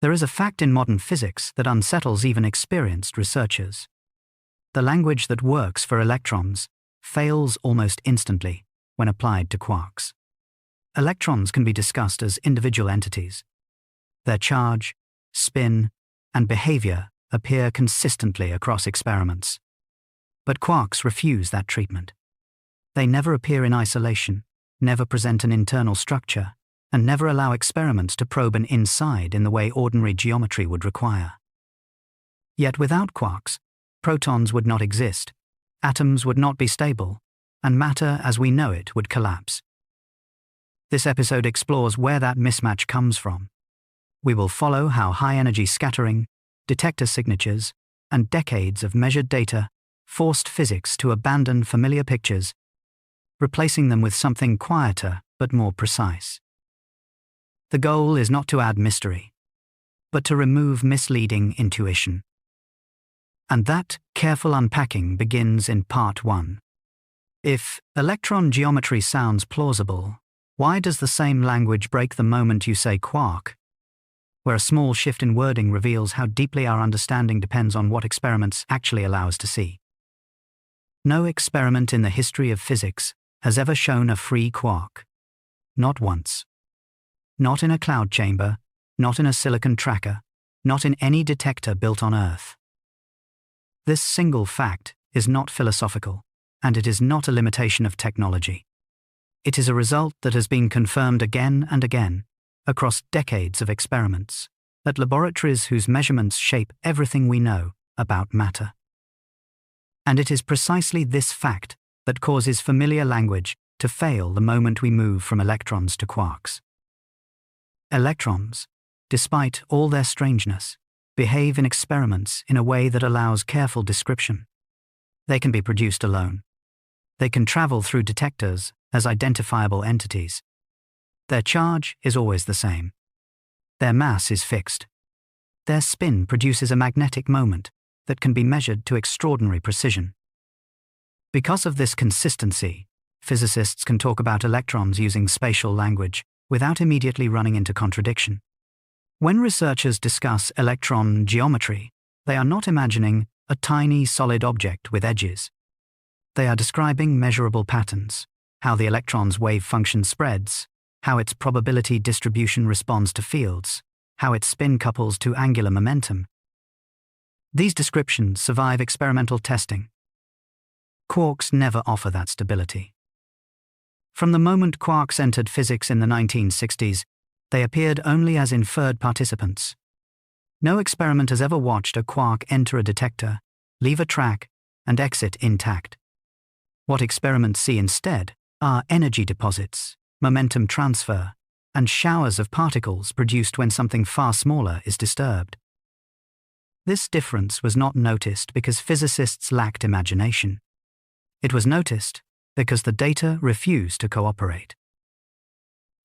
There is a fact in modern physics that unsettles even experienced researchers. The language that works for electrons fails almost instantly when applied to quarks. Electrons can be discussed as individual entities. Their charge, spin, and behavior appear consistently across experiments. But quarks refuse that treatment. They never appear in isolation, never present an internal structure, and never allow experiments to probe an inside in the way ordinary geometry would require. Yet without quarks, protons would not exist, atoms would not be stable, and matter as we know it would collapse. This episode explores where that mismatch comes from. We will follow how high-energy scattering, detector signatures, and decades of measured data forced physics to abandon familiar pictures, replacing them with something quieter but more precise. The goal is not to add mystery, but to remove misleading intuition. And that careful unpacking begins in Part 1. If electron geometry sounds plausible, why does the same language break the moment you say quark? Where a small shift in wording reveals how deeply our understanding depends on what experiments actually allow us to see. No experiment in the history of physics has ever shown a free quark. Not once. Not in a cloud chamber, not in a silicon tracker, not in any detector built on Earth. This single fact is not philosophical, and it is not a limitation of technology. It is a result that has been confirmed again and again, across decades of experiments, at laboratories whose measurements shape everything we know about matter. And it is precisely this fact that causes familiar language to fail the moment we move from electrons to quarks. Electrons, despite all their strangeness, behave in experiments in a way that allows careful description. They can be produced alone. They can travel through detectors as identifiable entities. Their charge is always the same. Their mass is fixed. Their spin produces a magnetic moment that can be measured to extraordinary precision. Because of this consistency, physicists can talk about electrons using spatial language without immediately running into contradiction. When researchers discuss electron geometry, they are not imagining a tiny solid object with edges. They are describing measurable patterns, how the electron's wave function spreads, how its probability distribution responds to fields, how its spin couples to angular momentum. These descriptions survive experimental testing. Quarks never offer that stability. From the moment quarks entered physics in the 1960s, they appeared only as inferred participants. No experiment has ever watched a quark enter a detector, leave a track, and exit intact. What experiments see instead are energy deposits, momentum transfer, and showers of particles produced when something far smaller is disturbed. This difference was not noticed because physicists lacked imagination. It was noticed because the data refused to cooperate.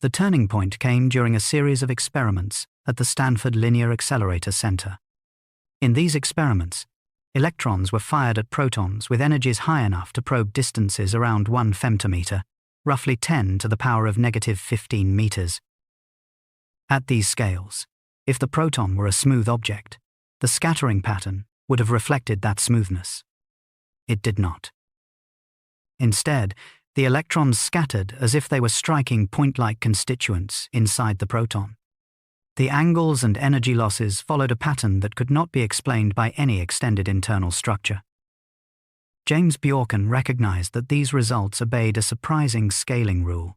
The turning point came during a series of experiments at the Stanford Linear Accelerator Center. In these experiments, electrons were fired at protons with energies high enough to probe distances around 1 femtometer, roughly 10 to the power of -15 meters. At these scales, if the proton were a smooth object, the scattering pattern would have reflected that smoothness. It did not. Instead, the electrons scattered as if they were striking point-like constituents inside the proton. The angles and energy losses followed a pattern that could not be explained by any extended internal structure. James Bjorken recognized that these results obeyed a surprising scaling rule.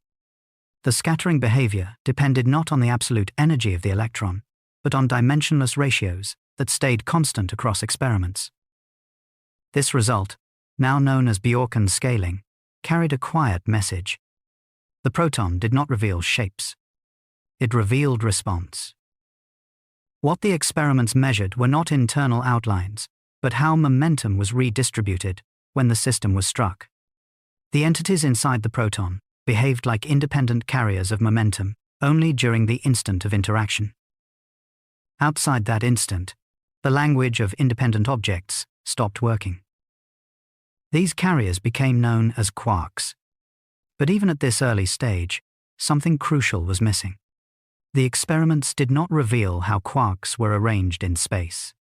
The scattering behavior depended not on the absolute energy of the electron, but on dimensionless ratios that stayed constant across experiments. This result, now known as Bjorken scaling, carried a quiet message. The proton did not reveal shapes. It revealed response. What the experiments measured were not internal outlines, but how momentum was redistributed when the system was struck. The entities inside the proton behaved like independent carriers of momentum only during the instant of interaction. Outside that instant, the language of independent objects stopped working. These carriers became known as quarks. But even at this early stage, something crucial was missing. The experiments did not reveal how quarks were arranged in space.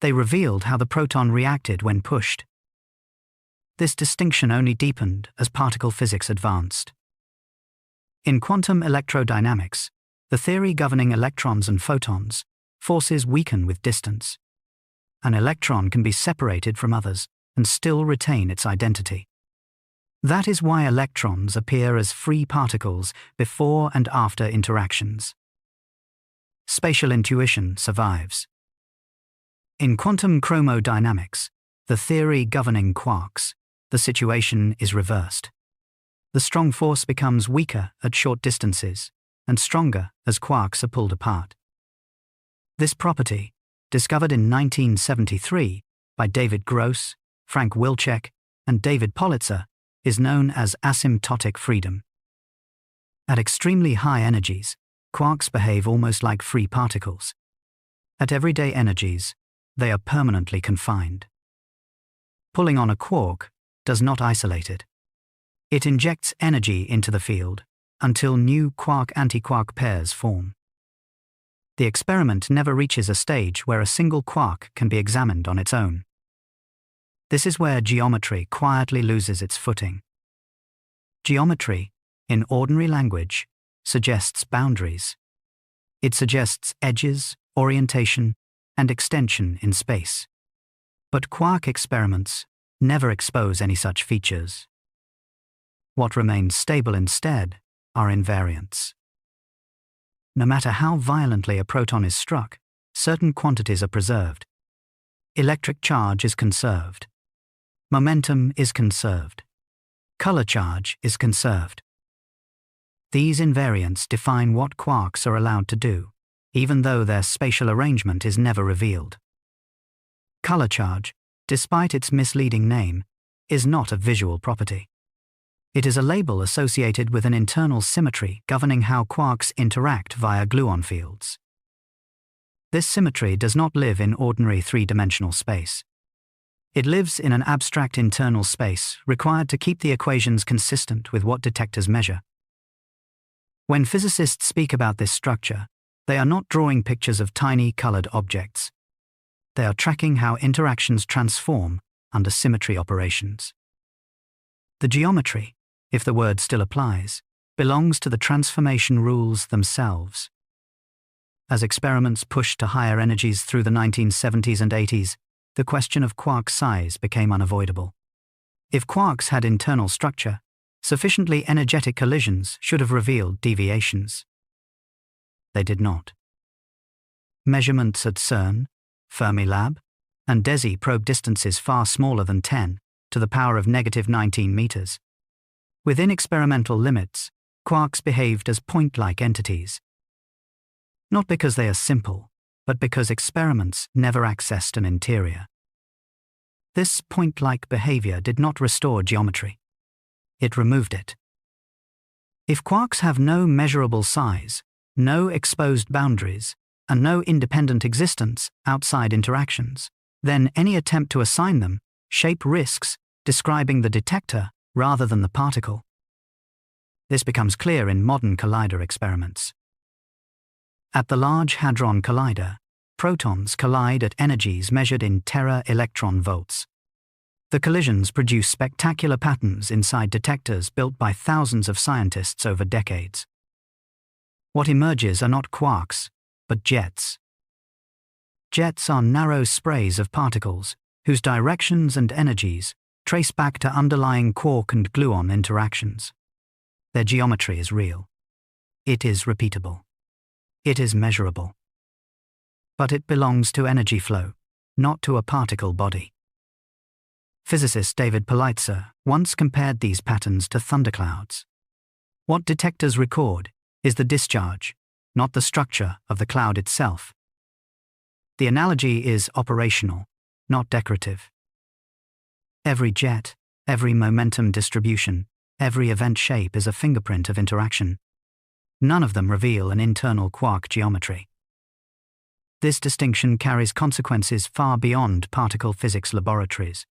They revealed how the proton reacted when pushed. This distinction only deepened as particle physics advanced. In quantum electrodynamics, the theory governing electrons and photons, forces weaken with distance. An electron can be separated from others and still retain its identity. That is why electrons appear as free particles before and after interactions. Spatial intuition survives. In quantum chromodynamics, the theory governing quarks, the situation is reversed. The strong force becomes weaker at short distances and stronger as quarks are pulled apart. This property, discovered in 1973 by David Gross, Frank Wilczek, and David Politzer, is known as asymptotic freedom. At extremely high energies, quarks behave almost like free particles. At everyday energies, they are permanently confined. Pulling on a quark does not isolate it. It injects energy into the field until new quark-antiquark pairs form. The experiment never reaches a stage where a single quark can be examined on its own. This is where geometry quietly loses its footing. Geometry, in ordinary language, suggests boundaries. It suggests edges, orientation, and extension in space. But quark experiments never expose any such features. What remains stable instead are invariants. No matter how violently a proton is struck, certain quantities are preserved. Electric charge is conserved. Momentum is conserved. Color charge is conserved. These invariants define what quarks are allowed to do, even though their spatial arrangement is never revealed. Color charge, despite its misleading name, is not a visual property. It is a label associated with an internal symmetry governing how quarks interact via gluon fields. This symmetry does not live in ordinary three-dimensional space. It lives in an abstract internal space required to keep the equations consistent with what detectors measure. When physicists speak about this structure, they are not drawing pictures of tiny colored objects. They are tracking how interactions transform under symmetry operations. The geometry, if the word still applies, belongs to the transformation rules themselves. As experiments pushed to higher energies through the 1970s and 80s, the question of quark size became unavoidable. If quarks had internal structure, sufficiently energetic collisions should have revealed deviations. They did not. Measurements at CERN, Fermilab, and DESI probe distances far smaller than 10 to the power of -19 meters. Within experimental limits, quarks behaved as point-like entities. Not because they are simple, but because experiments never accessed an interior. This point-like behavior did not restore geometry. It removed it. If quarks have no measurable size, no exposed boundaries, and no independent existence outside interactions, then any attempt to assign them shape risks describing the detector rather than the particle. This becomes clear in modern collider experiments. At the Large Hadron Collider, protons collide at energies measured in tera-electron volts. The collisions produce spectacular patterns inside detectors built by thousands of scientists over decades. What emerges are not quarks, but jets. Jets are narrow sprays of particles whose directions and energies trace back to underlying quark and gluon interactions. Their geometry is real. It is repeatable. It is measurable. But it belongs to energy flow, not to a particle body. Physicist David Politzer once compared these patterns to thunderclouds. What detectors record is the discharge, not the structure of the cloud itself. The analogy is operational, not decorative. Every jet, every momentum distribution, every event shape is a fingerprint of interaction. None of them reveal an internal quark geometry. This distinction carries consequences far beyond particle physics laboratories.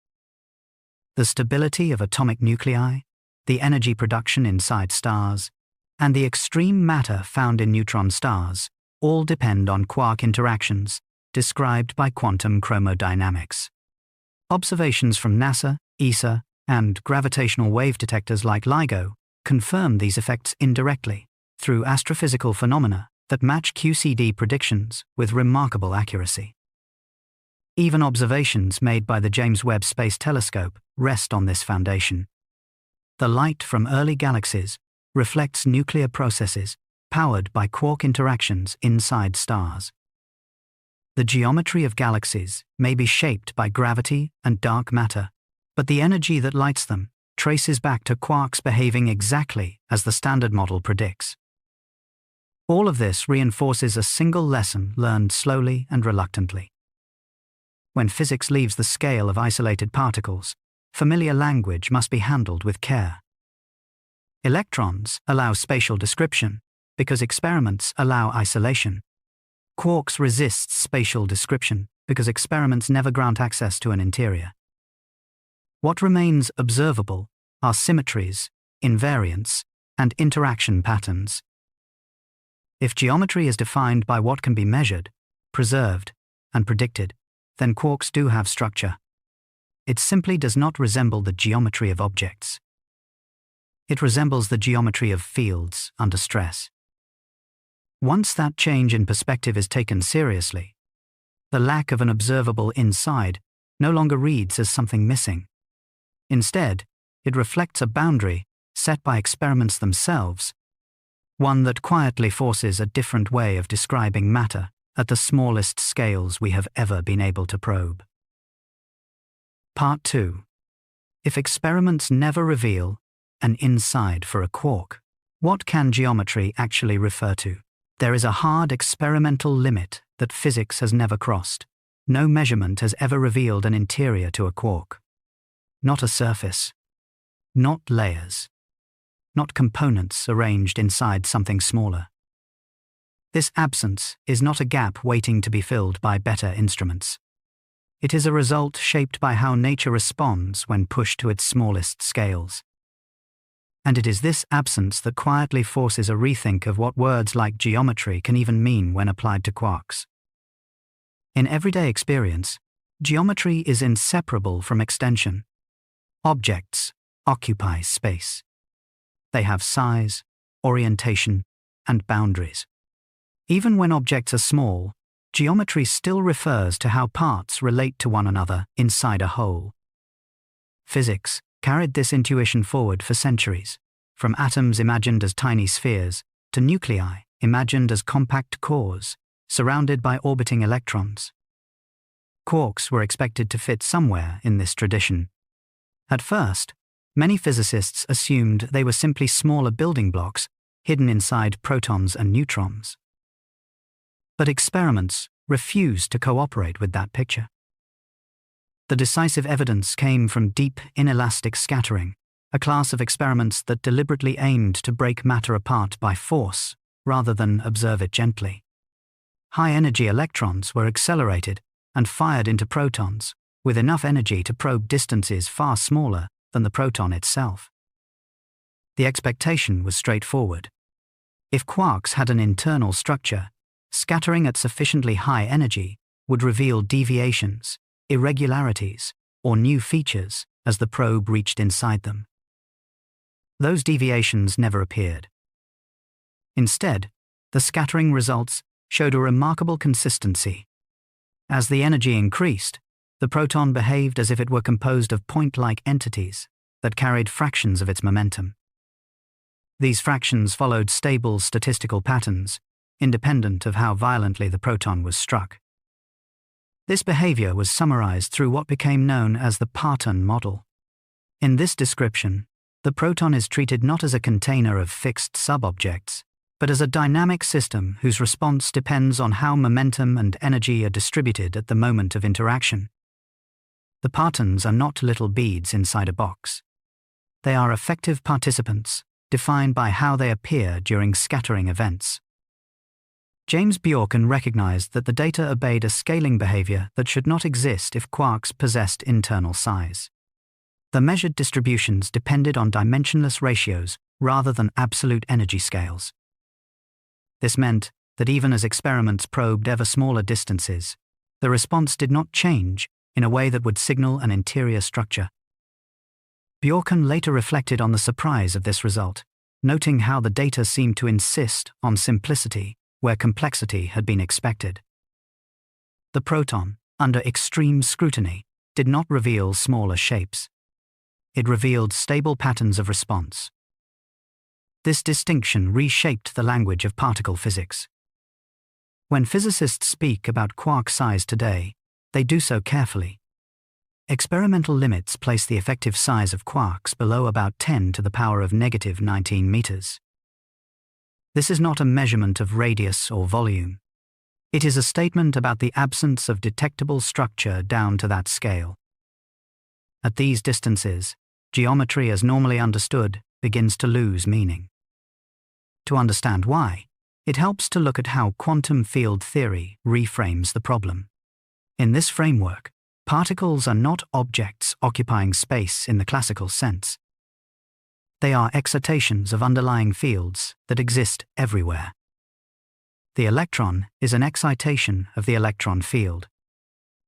The stability of atomic nuclei, the energy production inside stars, and the extreme matter found in neutron stars all depend on quark interactions described by quantum chromodynamics. Observations from NASA, ESA, and gravitational wave detectors like LIGO confirm these effects indirectly through astrophysical phenomena that match QCD predictions with remarkable accuracy. Even observations made by the James Webb Space Telescope rest on this foundation. The light from early galaxies reflects nuclear processes powered by quark interactions inside stars. The geometry of galaxies may be shaped by gravity and dark matter, but the energy that lights them traces back to quarks behaving exactly as the Standard Model predicts. All of this reinforces a single lesson learned slowly and reluctantly. When physics leaves the scale of isolated particles, familiar language must be handled with care. Electrons allow spatial description because experiments allow isolation. Quarks resist spatial description because experiments never grant access to an interior. What remains observable are symmetries, invariants, and interaction patterns. If geometry is defined by what can be measured, preserved, and predicted, then quarks do have structure. It simply does not resemble the geometry of objects. It resembles the geometry of fields under stress. Once that change in perspective is taken seriously, the lack of an observable inside no longer reads as something missing. Instead, it reflects a boundary set by experiments themselves, one that quietly forces a different way of describing matter at the smallest scales we have ever been able to probe. Part 2. If experiments never reveal an inside for a quark, what can geometry actually refer to? There is a hard experimental limit that physics has never crossed. No measurement has ever revealed an interior to a quark. Not a surface. Not layers. Not components arranged inside something smaller. This absence is not a gap waiting to be filled by better instruments. It is a result shaped by how nature responds when pushed to its smallest scales. And it is this absence that quietly forces a rethink of what words like geometry can even mean when applied to quarks. In everyday experience, geometry is inseparable from extension. Objects occupy space. They have size, orientation, and boundaries. Even when objects are small, geometry still refers to how parts relate to one another inside a whole. Physics carried this intuition forward for centuries, from atoms imagined as tiny spheres to nuclei imagined as compact cores surrounded by orbiting electrons. Quarks were expected to fit somewhere in this tradition. At first, many physicists assumed they were simply smaller building blocks hidden inside protons and neutrons. But experiments refused to cooperate with that picture. The decisive evidence came from deep inelastic scattering, a class of experiments that deliberately aimed to break matter apart by force rather than observe it gently. High-energy electrons were accelerated and fired into protons, with enough energy to probe distances far smaller than the proton itself. The expectation was straightforward. If quarks had an internal structure, scattering at sufficiently high energy would reveal deviations, irregularities, or new features as the probe reached inside them. Those deviations never appeared. Instead, the scattering results showed a remarkable consistency. As the energy increased, the proton behaved as if it were composed of point-like entities that carried fractions of its momentum. These fractions followed stable statistical patterns, independent of how violently the proton was struck. This behavior was summarized through what became known as the Parton model. In this description, the proton is treated not as a container of fixed subobjects, but as a dynamic system whose response depends on how momentum and energy are distributed at the moment of interaction. The partons are not little beads inside a box. They are effective participants, defined by how they appear during scattering events. James Bjorken recognized that the data obeyed a scaling behavior that should not exist if quarks possessed internal size. The measured distributions depended on dimensionless ratios rather than absolute energy scales. This meant that even as experiments probed ever smaller distances, the response did not change in a way that would signal an interior structure. Bjorken later reflected on the surprise of this result, noting how the data seemed to insist on simplicity where complexity had been expected. The proton, under extreme scrutiny, did not reveal smaller shapes. It revealed stable patterns of response. This distinction reshaped the language of particle physics. When physicists speak about quark size today, they do so carefully. Experimental limits place the effective size of quarks below about 10 to the power of -19 meters. This is not a measurement of radius or volume. It is a statement about the absence of detectable structure down to that scale. At these distances, geometry as normally understood begins to lose meaning. To understand why, it helps to look at how quantum field theory reframes the problem. In this framework, particles are not objects occupying space in the classical sense. They are excitations of underlying fields that exist everywhere. The electron is an excitation of the electron field.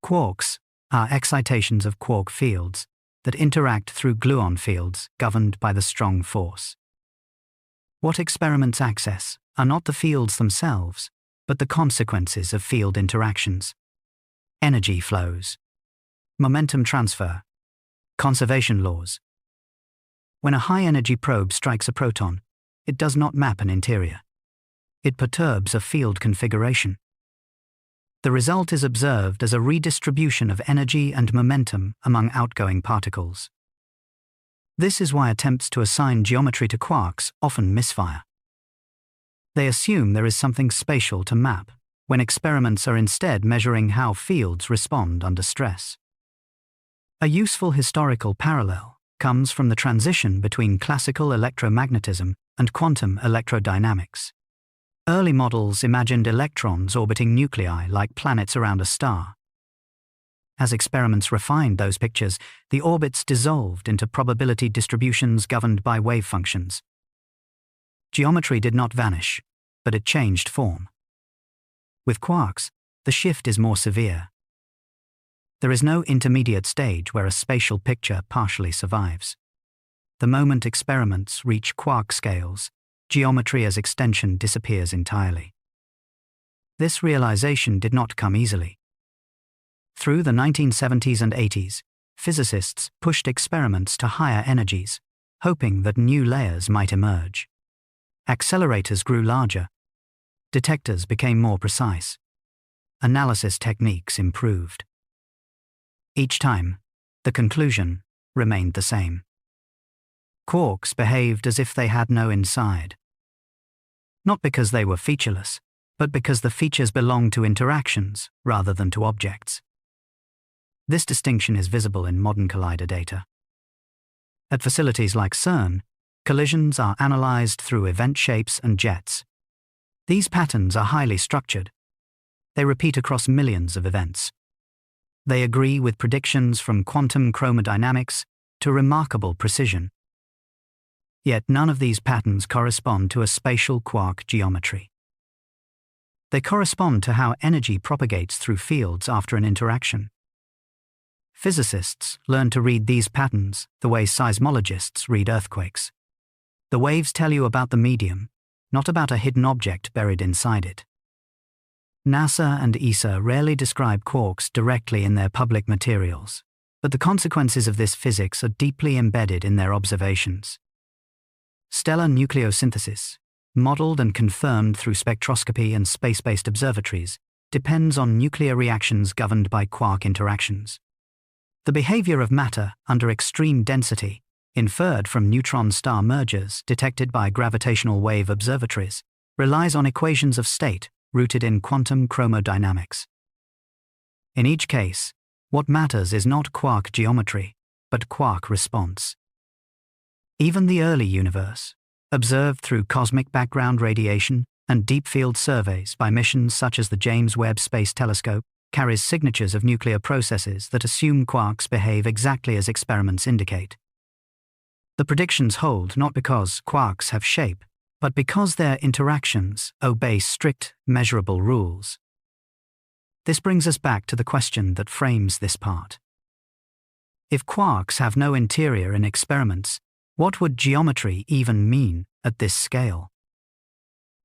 Quarks are excitations of quark fields that interact through gluon fields governed by the strong force. What experiments access are not the fields themselves, but the consequences of field interactions. Energy flows, momentum transfer, conservation laws. When a high-energy probe strikes a proton, it does not map an interior. It perturbs a field configuration. The result is observed as a redistribution of energy and momentum among outgoing particles. This is why attempts to assign geometry to quarks often misfire. They assume there is something spatial to map, when experiments are instead measuring how fields respond under stress. A useful historical parallel comes from the transition between classical electromagnetism and quantum electrodynamics. Early models imagined electrons orbiting nuclei like planets around a star. As experiments refined those pictures, the orbits dissolved into probability distributions governed by wave functions. Geometry did not vanish, but it changed form. With quarks, the shift is more severe. There is no intermediate stage where a spatial picture partially survives. The moment experiments reach quark scales, geometry as extension disappears entirely. This realization did not come easily. Through the 1970s and 80s, physicists pushed experiments to higher energies, hoping that new layers might emerge. Accelerators grew larger. Detectors became more precise. Analysis techniques improved. Each time, the conclusion remained the same. Quarks behaved as if they had no inside. Not because they were featureless, but because the features belonged to interactions rather than to objects. This distinction is visible in modern collider data. At facilities like CERN, collisions are analyzed through event shapes and jets. These patterns are highly structured. They repeat across millions of events. They agree with predictions from quantum chromodynamics to remarkable precision. Yet none of these patterns correspond to a spatial quark geometry. They correspond to how energy propagates through fields after an interaction. Physicists learn to read these patterns the way seismologists read earthquakes. The waves tell you about the medium, not about a hidden object buried inside it. NASA and ESA rarely describe quarks directly in their public materials, but the consequences of this physics are deeply embedded in their observations. Stellar nucleosynthesis, modeled and confirmed through spectroscopy and space-based observatories, depends on nuclear reactions governed by quark interactions. The behavior of matter under extreme density, inferred from neutron-star mergers detected by gravitational wave observatories, relies on equations of state rooted in quantum chromodynamics. In each case, what matters is not quark geometry, but quark response. Even the early universe, observed through cosmic background radiation and deep field surveys by missions such as the James Webb Space Telescope, carries signatures of nuclear processes that assume quarks behave exactly as experiments indicate. The predictions hold not because quarks have shape, but because their interactions obey strict, measurable rules. This brings us back to the question that frames this part. If quarks have no interior in experiments, what would geometry even mean at this scale?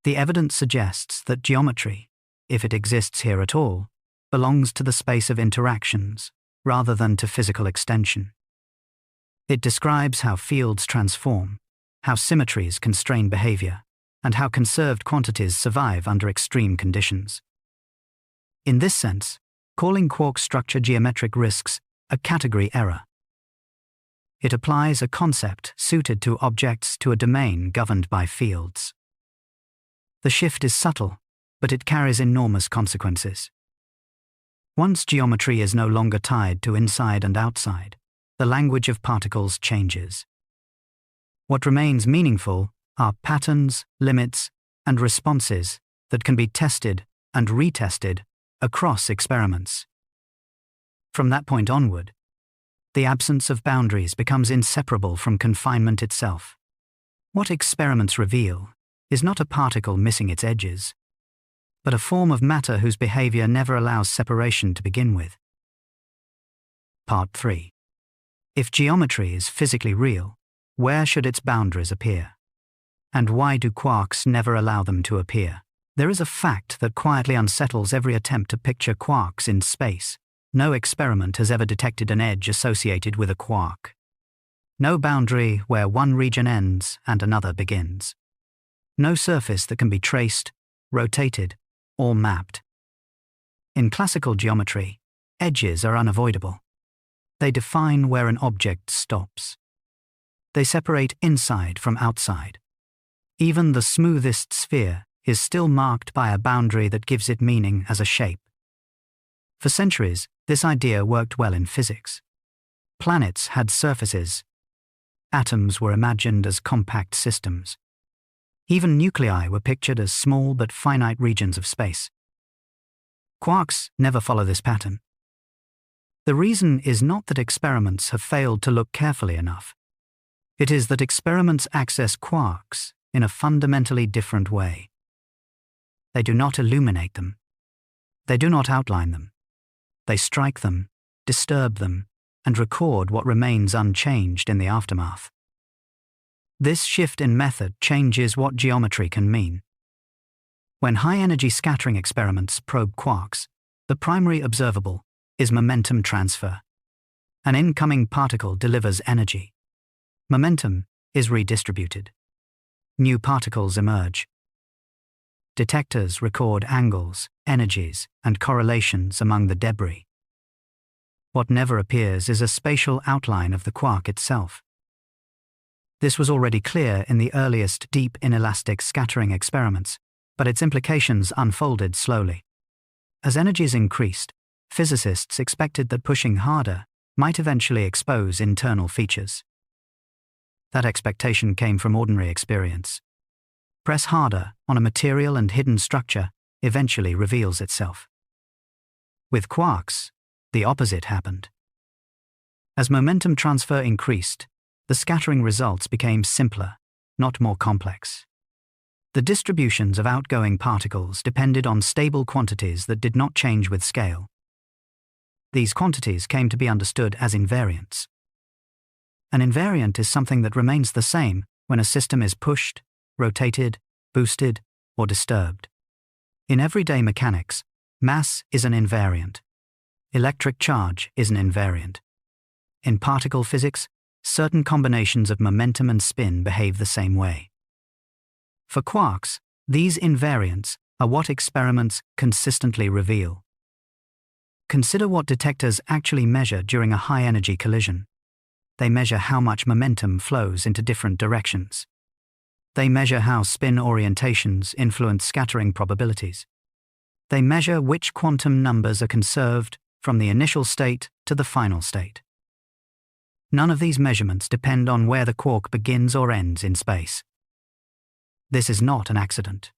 The evidence suggests that geometry, if it exists here at all, belongs to the space of interactions rather than to physical extension. It describes how fields transform, how symmetries constrain behavior, and how conserved quantities survive under extreme conditions. In this sense, calling quark structure geometric risks a category error. It applies a concept suited to objects to a domain governed by fields. The shift is subtle, but it carries enormous consequences. Once geometry is no longer tied to inside and outside, the language of particles changes. What remains meaningful are patterns, limits, and responses that can be tested and retested across experiments. From that point onward, the absence of boundaries becomes inseparable from confinement itself. What experiments reveal is not a particle missing its edges, but a form of matter whose behavior never allows separation to begin with. Part 3. If geometry is physically real, where should its boundaries appear? And why do quarks never allow them to appear? There is a fact that quietly unsettles every attempt to picture quarks in space. No experiment has ever detected an edge associated with a quark. No boundary where one region ends and another begins. No surface that can be traced, rotated, or mapped. In classical geometry, edges are unavoidable. They define where an object stops. They separate inside from outside. Even the smoothest sphere is still marked by a boundary that gives it meaning as a shape. For centuries, this idea worked well in physics. Planets had surfaces. Atoms were imagined as compact systems. Even nuclei were pictured as small but finite regions of space. Quarks never follow this pattern. The reason is not that experiments have failed to look carefully enough. It is that experiments access quarks in a fundamentally different way. They do not illuminate them. They do not outline them. They strike them, disturb them, and record what remains unchanged in the aftermath. This shift in method changes what geometry can mean. When high-energy scattering experiments probe quarks, the primary observable is momentum transfer. An incoming particle delivers energy. Momentum is redistributed. New particles emerge. Detectors record angles, energies, and correlations among the debris. What never appears is a spatial outline of the quark itself. This was already clear in the earliest deep inelastic scattering experiments, but its implications unfolded slowly. As energies increased, physicists expected that pushing harder might eventually expose internal features. That expectation came from ordinary experience. Press harder on a material and hidden structure eventually reveals itself. With quarks, the opposite happened. As momentum transfer increased, the scattering results became simpler, not more complex. The distributions of outgoing particles depended on stable quantities that did not change with scale. These quantities came to be understood as invariants. An invariant is something that remains the same when a system is pushed, rotated, boosted, or disturbed. In everyday mechanics, mass is an invariant. Electric charge is an invariant. In particle physics, certain combinations of momentum and spin behave the same way. For quarks, these invariants are what experiments consistently reveal. Consider what detectors actually measure during a high-energy collision. They measure how much momentum flows into different directions. They measure how spin orientations influence scattering probabilities. They measure which quantum numbers are conserved from the initial state to the final state. None of these measurements depend on where the quark begins or ends in space. This is not an accident.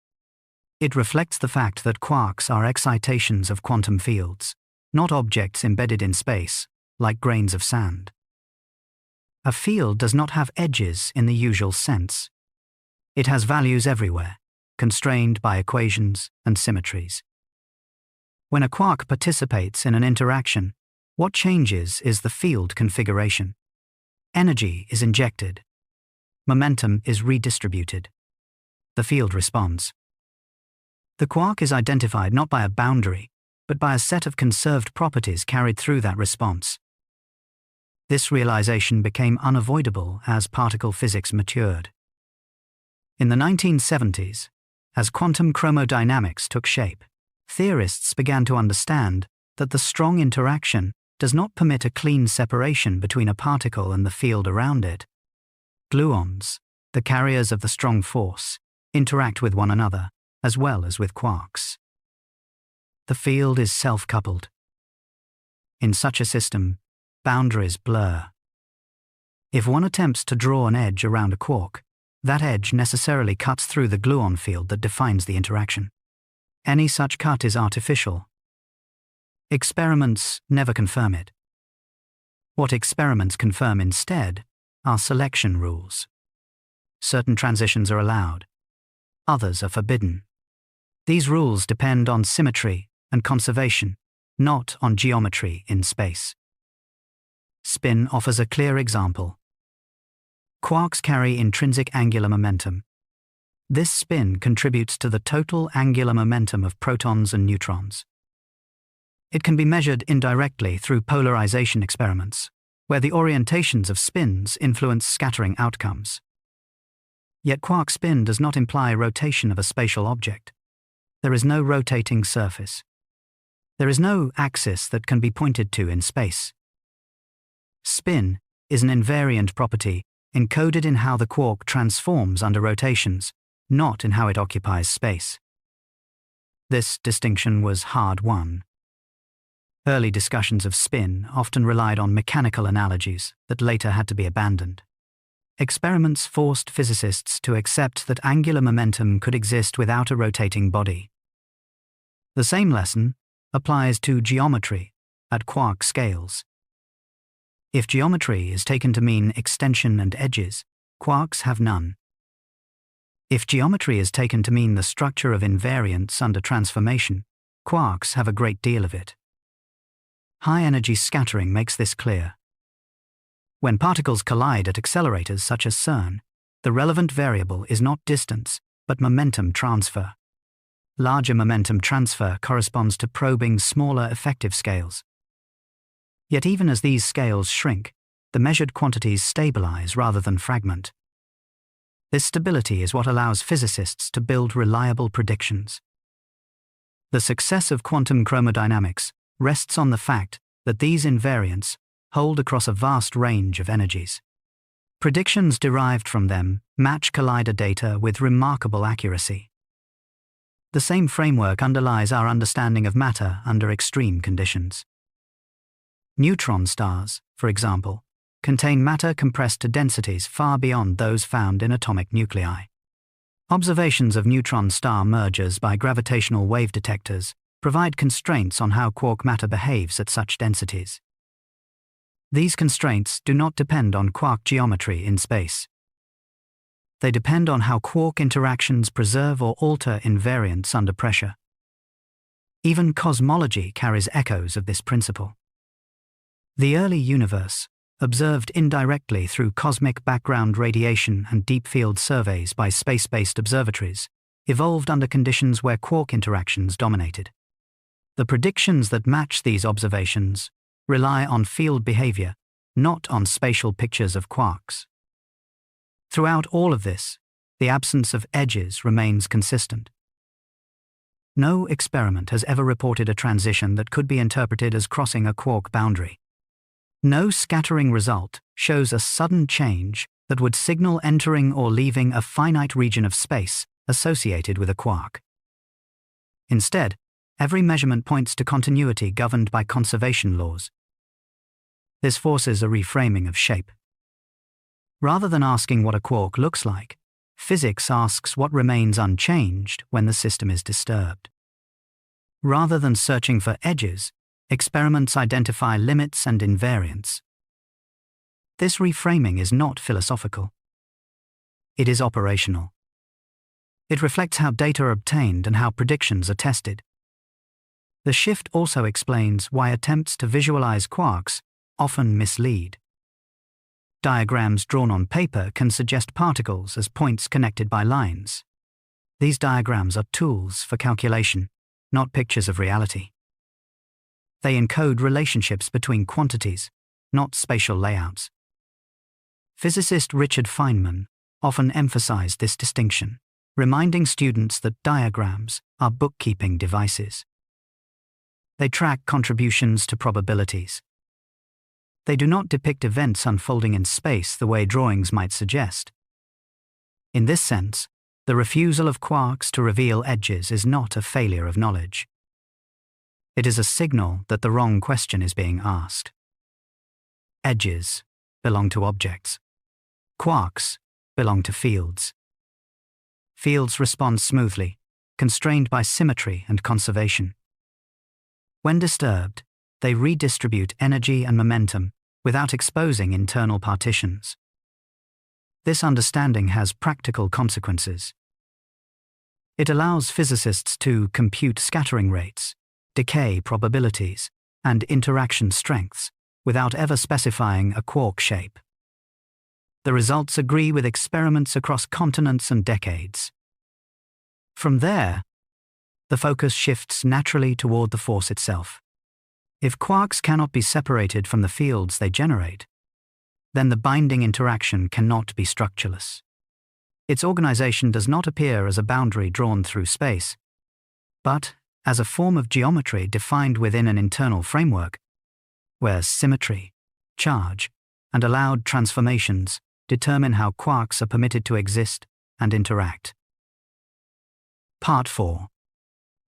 It reflects the fact that quarks are excitations of quantum fields, not objects embedded in space, like grains of sand. A field does not have edges in the usual sense. It has values everywhere, constrained by equations and symmetries. When a quark participates in an interaction, what changes is the field configuration. Energy is injected. Momentum is redistributed. The field responds. The quark is identified not by a boundary, but by a set of conserved properties carried through that response. This realization became unavoidable as particle physics matured. In the 1970s, as quantum chromodynamics took shape, theorists began to understand that the strong interaction does not permit a clean separation between a particle and the field around it. Gluons, the carriers of the strong force, interact with one another, as well as with quarks. The field is self-coupled. In such a system, boundaries blur. If one attempts to draw an edge around a quark, that edge necessarily cuts through the gluon field that defines the interaction. Any such cut is artificial. Experiments never confirm it. What experiments confirm instead are selection rules. Certain transitions are allowed. Others are forbidden. These rules depend on symmetry and conservation, not on geometry in space. Spin offers a clear example. Quarks carry intrinsic angular momentum. This spin contributes to the total angular momentum of protons and neutrons. It can be measured indirectly through polarization experiments, where the orientations of spins influence scattering outcomes. Yet quark spin does not imply rotation of a spatial object. There is no rotating surface. There is no axis that can be pointed to in space. Spin is an invariant property encoded in how the quark transforms under rotations, not in how it occupies space. This distinction was hard-won. Early discussions of spin often relied on mechanical analogies that later had to be abandoned. Experiments forced physicists to accept that angular momentum could exist without a rotating body. The same lesson applies to geometry at quark scales. If geometry is taken to mean extension and edges, quarks have none. If geometry is taken to mean the structure of invariants under transformation, quarks have a great deal of it. High-energy scattering makes this clear. When particles collide at accelerators such as CERN, the relevant variable is not distance, but momentum transfer. Larger momentum transfer corresponds to probing smaller effective scales. Yet even as these scales shrink, the measured quantities stabilize rather than fragment. This stability is what allows physicists to build reliable predictions. The success of quantum chromodynamics rests on the fact that these invariants hold across a vast range of energies. Predictions derived from them match collider data with remarkable accuracy. The same framework underlies our understanding of matter under extreme conditions. Neutron stars, for example, contain matter compressed to densities far beyond those found in atomic nuclei. Observations of neutron star mergers by gravitational wave detectors provide constraints on how quark matter behaves at such densities. These constraints do not depend on quark geometry in space. They depend on how quark interactions preserve or alter invariants under pressure. Even cosmology carries echoes of this principle. The early universe, observed indirectly through cosmic background radiation and deep field surveys by space-based observatories, evolved under conditions where quark interactions dominated. The predictions that match these observations rely on field behavior, not on spatial pictures of quarks. Throughout all of this, the absence of edges remains consistent. No experiment has ever reported a transition that could be interpreted as crossing a quark boundary. No scattering result shows a sudden change that would signal entering or leaving a finite region of space associated with a quark. Instead, every measurement points to continuity governed by conservation laws. This forces a reframing of shape. Rather than asking what a quark looks like, physics asks what remains unchanged when the system is disturbed. Rather than searching for edges, experiments identify limits and invariants. This reframing is not philosophical. It is operational. It reflects how data are obtained and how predictions are tested. The shift also explains why attempts to visualize quarks often mislead. Diagrams drawn on paper can suggest particles as points connected by lines. These diagrams are tools for calculation, not pictures of reality. They encode relationships between quantities, not spatial layouts. Physicist Richard Feynman often emphasized this distinction, reminding students that diagrams are bookkeeping devices. They track contributions to probabilities. They do not depict events unfolding in space the way drawings might suggest. In this sense, the refusal of quarks to reveal edges is not a failure of knowledge. It is a signal that the wrong question is being asked. Edges belong to objects. Quarks belong to fields. Fields respond smoothly, constrained by symmetry and conservation. When disturbed, they redistribute energy and momentum without exposing internal partitions. This understanding has practical consequences. It allows physicists to compute scattering rates, decay probabilities, and interaction strengths without ever specifying a quark shape. The results agree with experiments across continents and decades. From there, the focus shifts naturally toward the force itself. If quarks cannot be separated from the fields they generate, then the binding interaction cannot be structureless. Its organization does not appear as a boundary drawn through space, but as a form of geometry defined within an internal framework, where symmetry, charge, and allowed transformations determine how quarks are permitted to exist and interact. Part 4.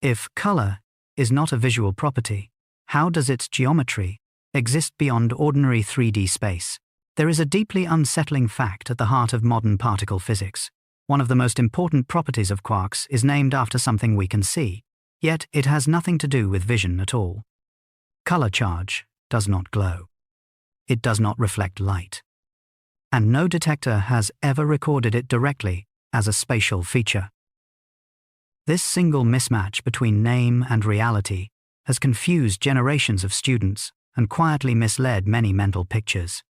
If color is not a visual property, how does its geometry exist beyond ordinary 3D space? There is a deeply unsettling fact at the heart of modern particle physics. One of the most important properties of quarks is named after something we can see, yet it has nothing to do with vision at all. Color charge does not glow. It does not reflect light. And no detector has ever recorded it directly as a spatial feature. This single mismatch between name and reality has confused generations of students and quietly misled many mental pictures.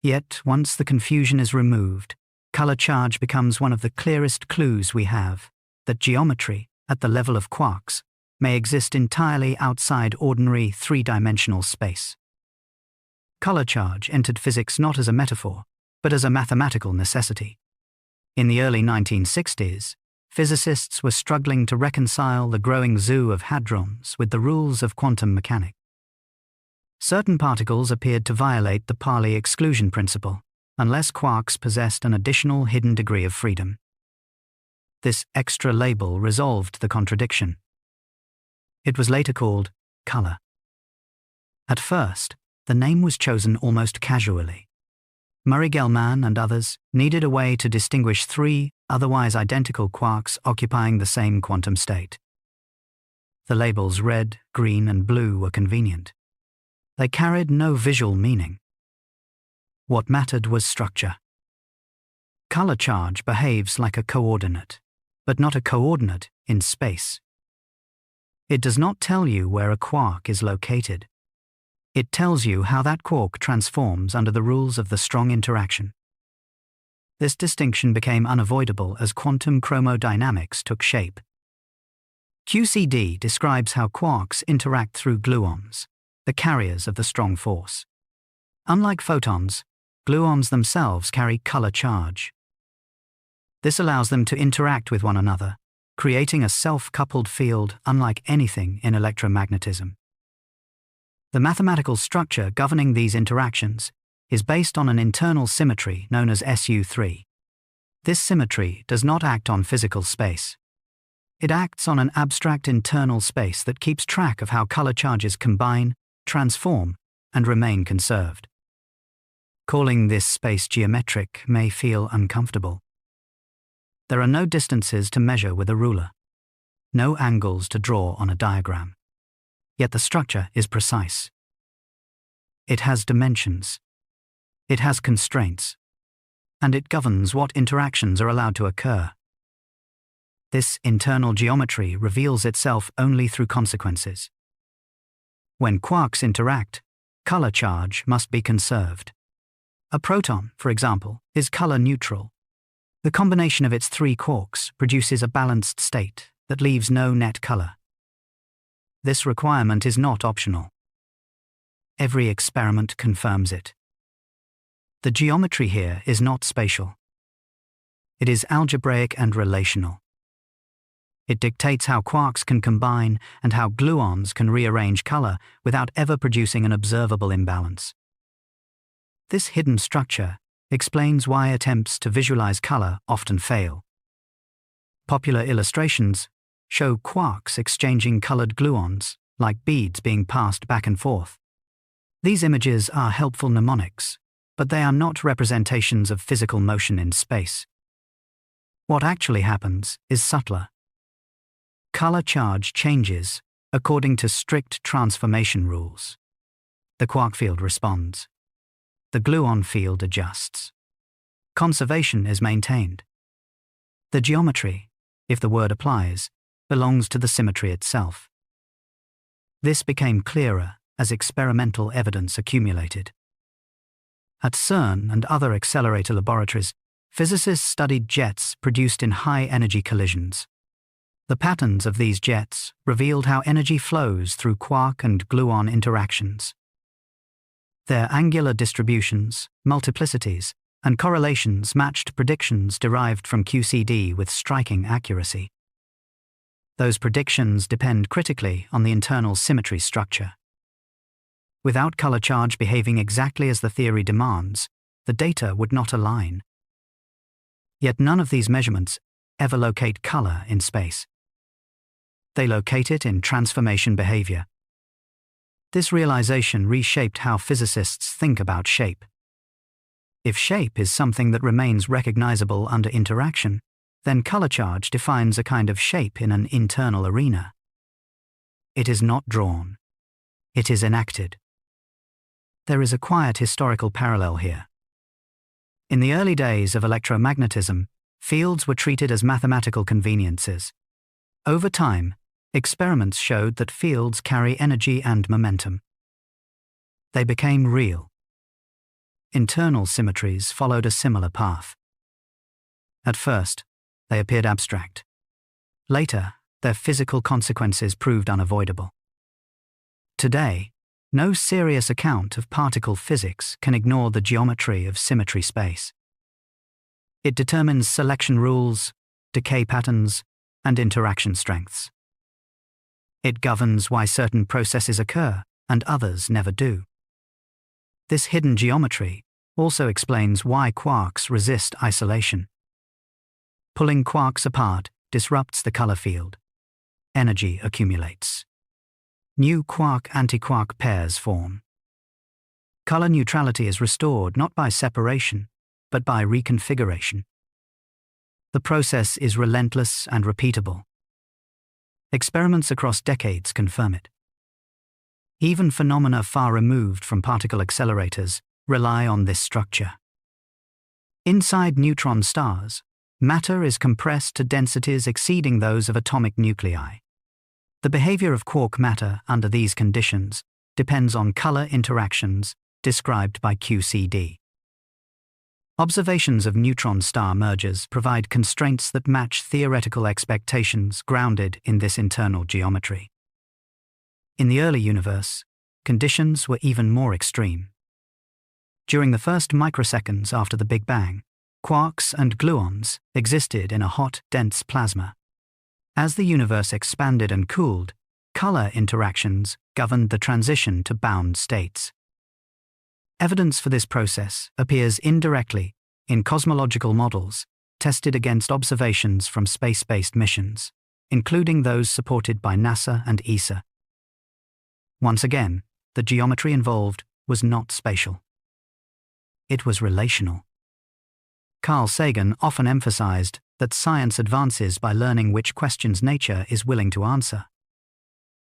Yet, once the confusion is removed, color charge becomes one of the clearest clues we have that geometry, at the level of quarks, may exist entirely outside ordinary three-dimensional space. Color charge entered physics not as a metaphor, but as a mathematical necessity. In the early 1960s, physicists were struggling to reconcile the growing zoo of hadrons with the rules of quantum mechanics. Certain particles appeared to violate the Pauli exclusion principle, unless quarks possessed an additional hidden degree of freedom. This extra label resolved the contradiction. It was later called color. At first, the name was chosen almost casually. Murray Gell-Mann and others needed a way to distinguish three otherwise identical quarks occupying the same quantum state. The labels red, green, and blue were convenient. They carried no visual meaning. What mattered was structure. Color charge behaves like a coordinate, but not a coordinate in space. It does not tell you where a quark is located. It tells you how that quark transforms under the rules of the strong interaction. This distinction became unavoidable as quantum chromodynamics took shape. QCD describes how quarks interact through gluons, the carriers of the strong force. Unlike photons, gluons themselves carry color charge. This allows them to interact with one another, creating a self-coupled field unlike anything in electromagnetism. The mathematical structure governing these interactions is based on an internal symmetry known as SU3. This symmetry does not act on physical space. It acts on an abstract internal space that keeps track of how color charges combine, transform, and remain conserved. Calling this space geometric may feel uncomfortable. There are no distances to measure with a ruler, no angles to draw on a diagram. Yet the structure is precise. It has dimensions. It has constraints, and it governs what interactions are allowed to occur. This internal geometry reveals itself only through consequences. When quarks interact, color charge must be conserved. A proton, for example, is color neutral. The combination of its 3 quarks produces a balanced state that leaves no net color. This requirement is not optional. Every experiment confirms it. The geometry here is not spatial. It is algebraic and relational. It dictates how quarks can combine and how gluons can rearrange color without ever producing an observable imbalance. This hidden structure explains why attempts to visualize color often fail. Popular illustrations show quarks exchanging colored gluons, like beads being passed back and forth. These images are helpful mnemonics, but they are not representations of physical motion in space. What actually happens is subtler. Color charge changes according to strict transformation rules. The quark field responds. The gluon field adjusts. Conservation is maintained. The geometry, if the word applies, belongs to the symmetry itself. This became clearer as experimental evidence accumulated. At CERN and other accelerator laboratories, physicists studied jets produced in high-energy collisions. The patterns of these jets revealed how energy flows through quark and gluon interactions. Their angular distributions, multiplicities, and correlations matched predictions derived from QCD with striking accuracy. Those predictions depend critically on the internal symmetry structure. Without color charge behaving exactly as the theory demands, the data would not align. Yet none of these measurements ever locate color in space. They locate it in transformation behavior. This realization reshaped how physicists think about shape. If shape is something that remains recognizable under interaction, then color charge defines a kind of shape in an internal arena. It is not drawn. It is enacted. There is a quiet historical parallel here. In the early days of electromagnetism, fields were treated as mathematical conveniences. Over time, experiments showed that fields carry energy and momentum. They became real. Internal symmetries followed a similar path. At first, they appeared abstract. Later, their physical consequences proved unavoidable. Today, no serious account of particle physics can ignore the geometry of symmetry space. It determines selection rules, decay patterns, and interaction strengths. It governs why certain processes occur and others never do. This hidden geometry also explains why quarks resist isolation. Pulling quarks apart disrupts the color field. Energy accumulates. New quark-antiquark pairs form. Color neutrality is restored not by separation, but by reconfiguration. The process is relentless and repeatable. Experiments across decades confirm it. Even phenomena far removed from particle accelerators rely on this structure. Inside neutron stars, matter is compressed to densities exceeding those of atomic nuclei. The behavior of quark matter under these conditions depends on color interactions described by QCD. Observations of neutron star mergers provide constraints that match theoretical expectations grounded in this internal geometry. In the early universe, conditions were even more extreme. During the first microseconds after the Big Bang, quarks and gluons existed in a hot, dense plasma. As the universe expanded and cooled, color interactions governed the transition to bound states. Evidence for this process appears indirectly in cosmological models tested against observations from space-based missions, including those supported by NASA and ESA. Once again, the geometry involved was not spatial. It was relational. Carl Sagan often emphasized that science advances by learning which questions nature is willing to answer.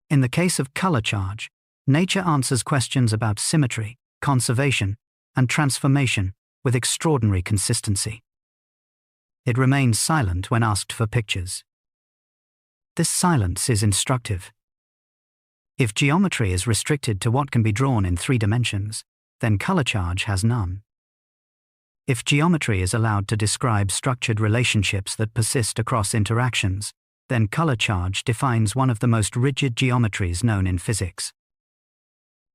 In the case of color charge, nature answers questions about symmetry, conservation, and transformation with extraordinary consistency. It remains silent when asked for pictures. This silence is instructive. If geometry is restricted to what can be drawn in 3 dimensions, then color charge has none. If geometry is allowed to describe structured relationships that persist across interactions, then color charge defines one of the most rigid geometries known in physics.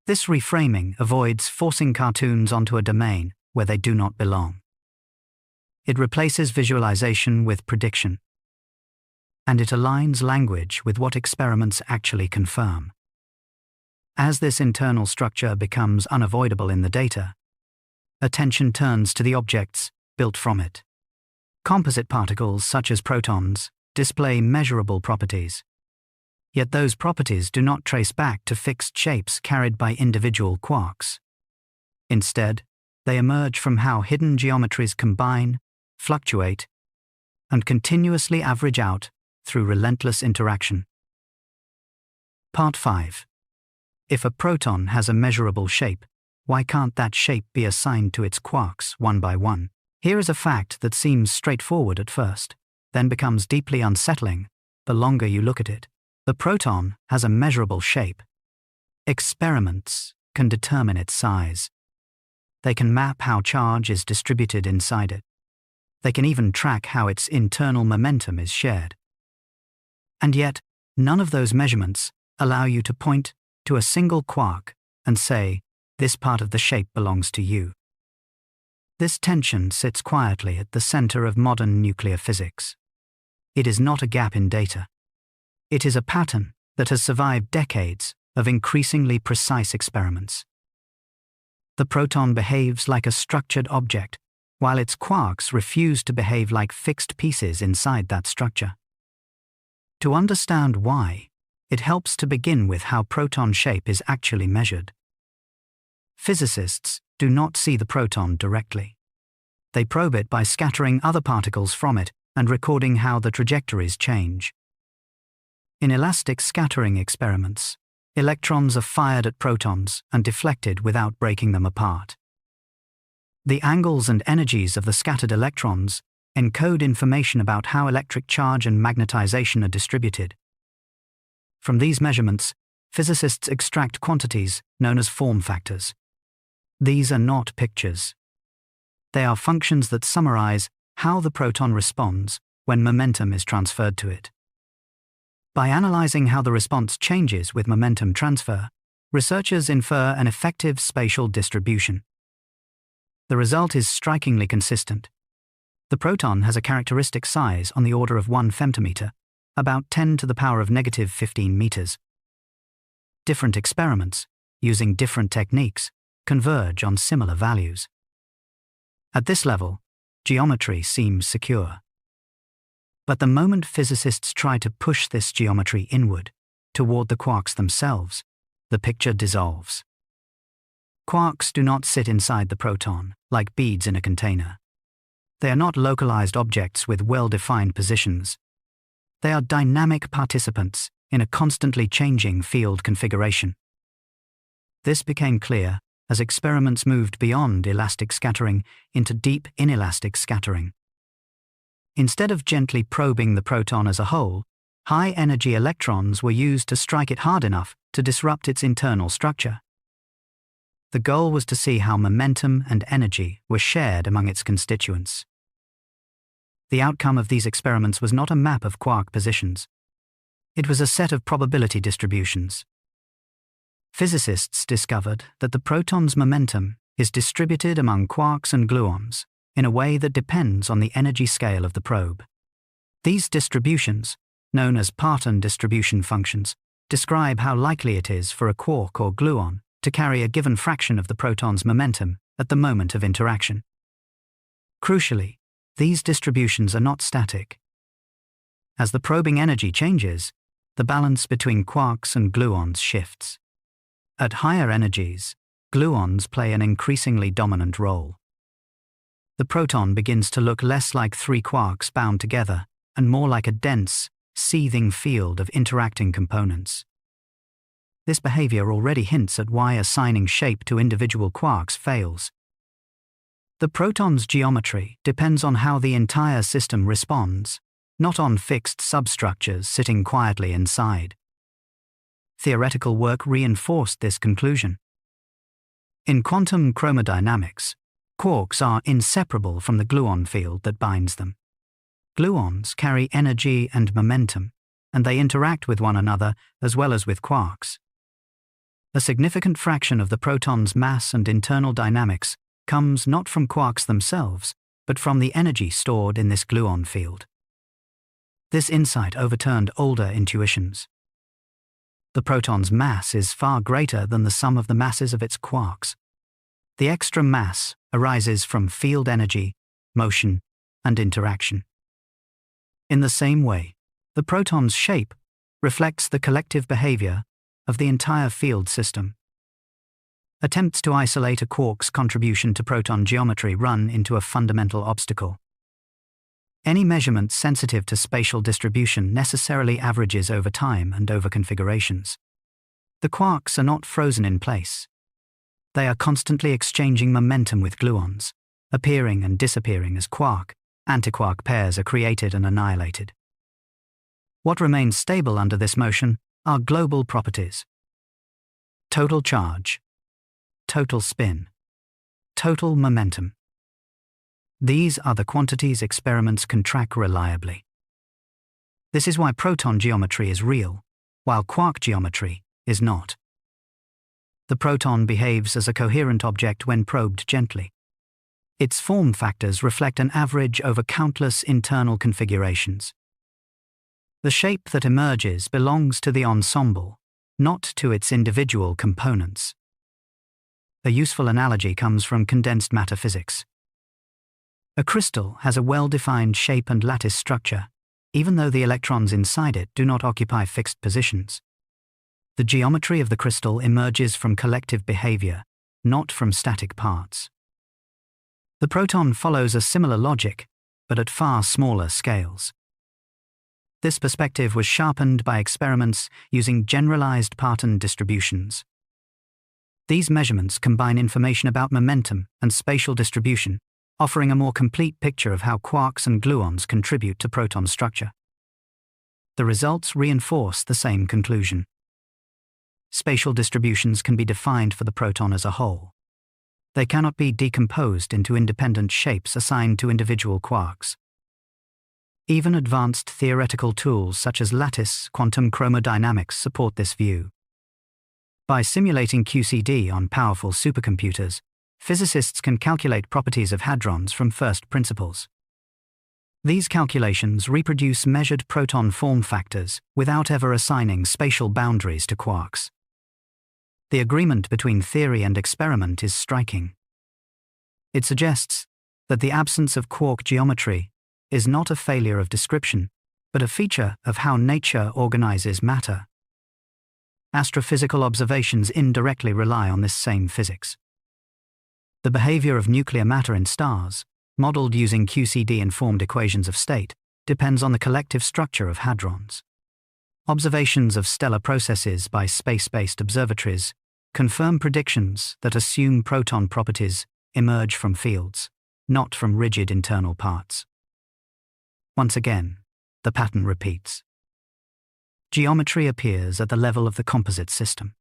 This reframing avoids forcing cartoons onto a domain where they do not belong. It replaces visualization with prediction. And it aligns language with what experiments actually confirm. As this internal structure becomes unavoidable in the data, attention turns to the objects built from it. Composite particles, such as protons, display measurable properties. Yet those properties do not trace back to fixed shapes carried by individual quarks. Instead, they emerge from how hidden geometries combine, fluctuate, and continuously average out through relentless interaction. Part 5. If a proton has a measurable shape, why can't that shape be assigned to its quarks one by one? Here is a fact that seems straightforward at first, then becomes deeply unsettling the longer you look at it. The proton has a measurable shape. Experiments can determine its size. They can map how charge is distributed inside it. They can even track how its internal momentum is shared. And yet, none of those measurements allow you to point to a single quark and say, this part of the shape belongs to you. This tension sits quietly at the center of modern nuclear physics. It is not a gap in data. It is a pattern that has survived decades of increasingly precise experiments. The proton behaves like a structured object, while its quarks refuse to behave like fixed pieces inside that structure. To understand why, it helps to begin with how proton shape is actually measured. Physicists do not see the proton directly. They probe it by scattering other particles from it and recording how the trajectories change. In elastic scattering experiments, electrons are fired at protons and deflected without breaking them apart. The angles and energies of the scattered electrons encode information about how electric charge and magnetization are distributed. From these measurements, physicists extract quantities known as form factors. These are not pictures. They are functions that summarize how the proton responds when momentum is transferred to it. By analyzing how the response changes with momentum transfer, researchers infer an effective spatial distribution. The result is strikingly consistent. The proton has a characteristic size on the order of 1 femtometer, about 10 to the power of -15 meters. Different experiments, using different techniques, converge on similar values. At this level, geometry seems secure. But the moment physicists try to push this geometry inward, toward the quarks themselves, the picture dissolves. Quarks do not sit inside the proton, like beads in a container. They are not localized objects with well-defined positions. They are dynamic participants in a constantly changing field configuration. This became clear as experiments moved beyond elastic scattering into deep inelastic scattering. Instead of gently probing the proton as a whole, high-energy electrons were used to strike it hard enough to disrupt its internal structure. The goal was to see how momentum and energy were shared among its constituents. The outcome of these experiments was not a map of quark positions. It was a set of probability distributions. Physicists discovered that the proton's momentum is distributed among quarks and gluons in a way that depends on the energy scale of the probe. These distributions, known as Parton distribution functions, describe how likely it is for a quark or gluon to carry a given fraction of the proton's momentum at the moment of interaction. Crucially, these distributions are not static. As the probing energy changes, the balance between quarks and gluons shifts. At higher energies, gluons play an increasingly dominant role. The proton begins to look less like 3 quarks bound together and more like a dense, seething field of interacting components. This behavior already hints at why assigning shape to individual quarks fails. The proton's geometry depends on how the entire system responds, not on fixed substructures sitting quietly inside. Theoretical work reinforced this conclusion. In quantum chromodynamics, quarks are inseparable from the gluon field that binds them. Gluons carry energy and momentum, and they interact with one another as well as with quarks. A significant fraction of the proton's mass and internal dynamics comes not from quarks themselves, but from the energy stored in this gluon field. This insight overturned older intuitions. The proton's mass is far greater than the sum of the masses of its quarks. The extra mass arises from field energy, motion, and interaction. In the same way, the proton's shape reflects the collective behavior of the entire field system. Attempts to isolate a quark's contribution to proton geometry run into a fundamental obstacle. Any measurement sensitive to spatial distribution necessarily averages over time and over configurations. The quarks are not frozen in place. They are constantly exchanging momentum with gluons, appearing and disappearing as quark-antiquark pairs are created and annihilated. What remains stable under this motion are global properties: total charge, total spin, total momentum. These are the quantities experiments can track reliably. This is why proton geometry is real, while quark geometry is not. The proton behaves as a coherent object when probed gently. Its form factors reflect an average over countless internal configurations. The shape that emerges belongs to the ensemble, not to its individual components. A useful analogy comes from condensed matter physics. A crystal has a well-defined shape and lattice structure, even though the electrons inside it do not occupy fixed positions. The geometry of the crystal emerges from collective behavior, not from static parts. The proton follows a similar logic, but at far smaller scales. This perspective was sharpened by experiments using generalized pattern distributions. These measurements combine information about momentum and spatial distribution, offering a more complete picture of how quarks and gluons contribute to proton structure. The results reinforce the same conclusion. Spatial distributions can be defined for the proton as a whole. They cannot be decomposed into independent shapes assigned to individual quarks. Even advanced theoretical tools such as lattice quantum chromodynamics support this view. By simulating QCD on powerful supercomputers, physicists can calculate properties of hadrons from first principles. These calculations reproduce measured proton form factors without ever assigning spatial boundaries to quarks. The agreement between theory and experiment is striking. It suggests that the absence of quark geometry is not a failure of description, but a feature of how nature organizes matter. Astrophysical observations indirectly rely on this same physics. The behavior of nuclear matter in stars, modeled using QCD-informed equations of state, depends on the collective structure of hadrons. Observations of stellar processes by space-based observatories confirm predictions that assume proton properties emerge from fields, not from rigid internal parts. Once again, the pattern repeats. Geometry appears at the level of the composite system.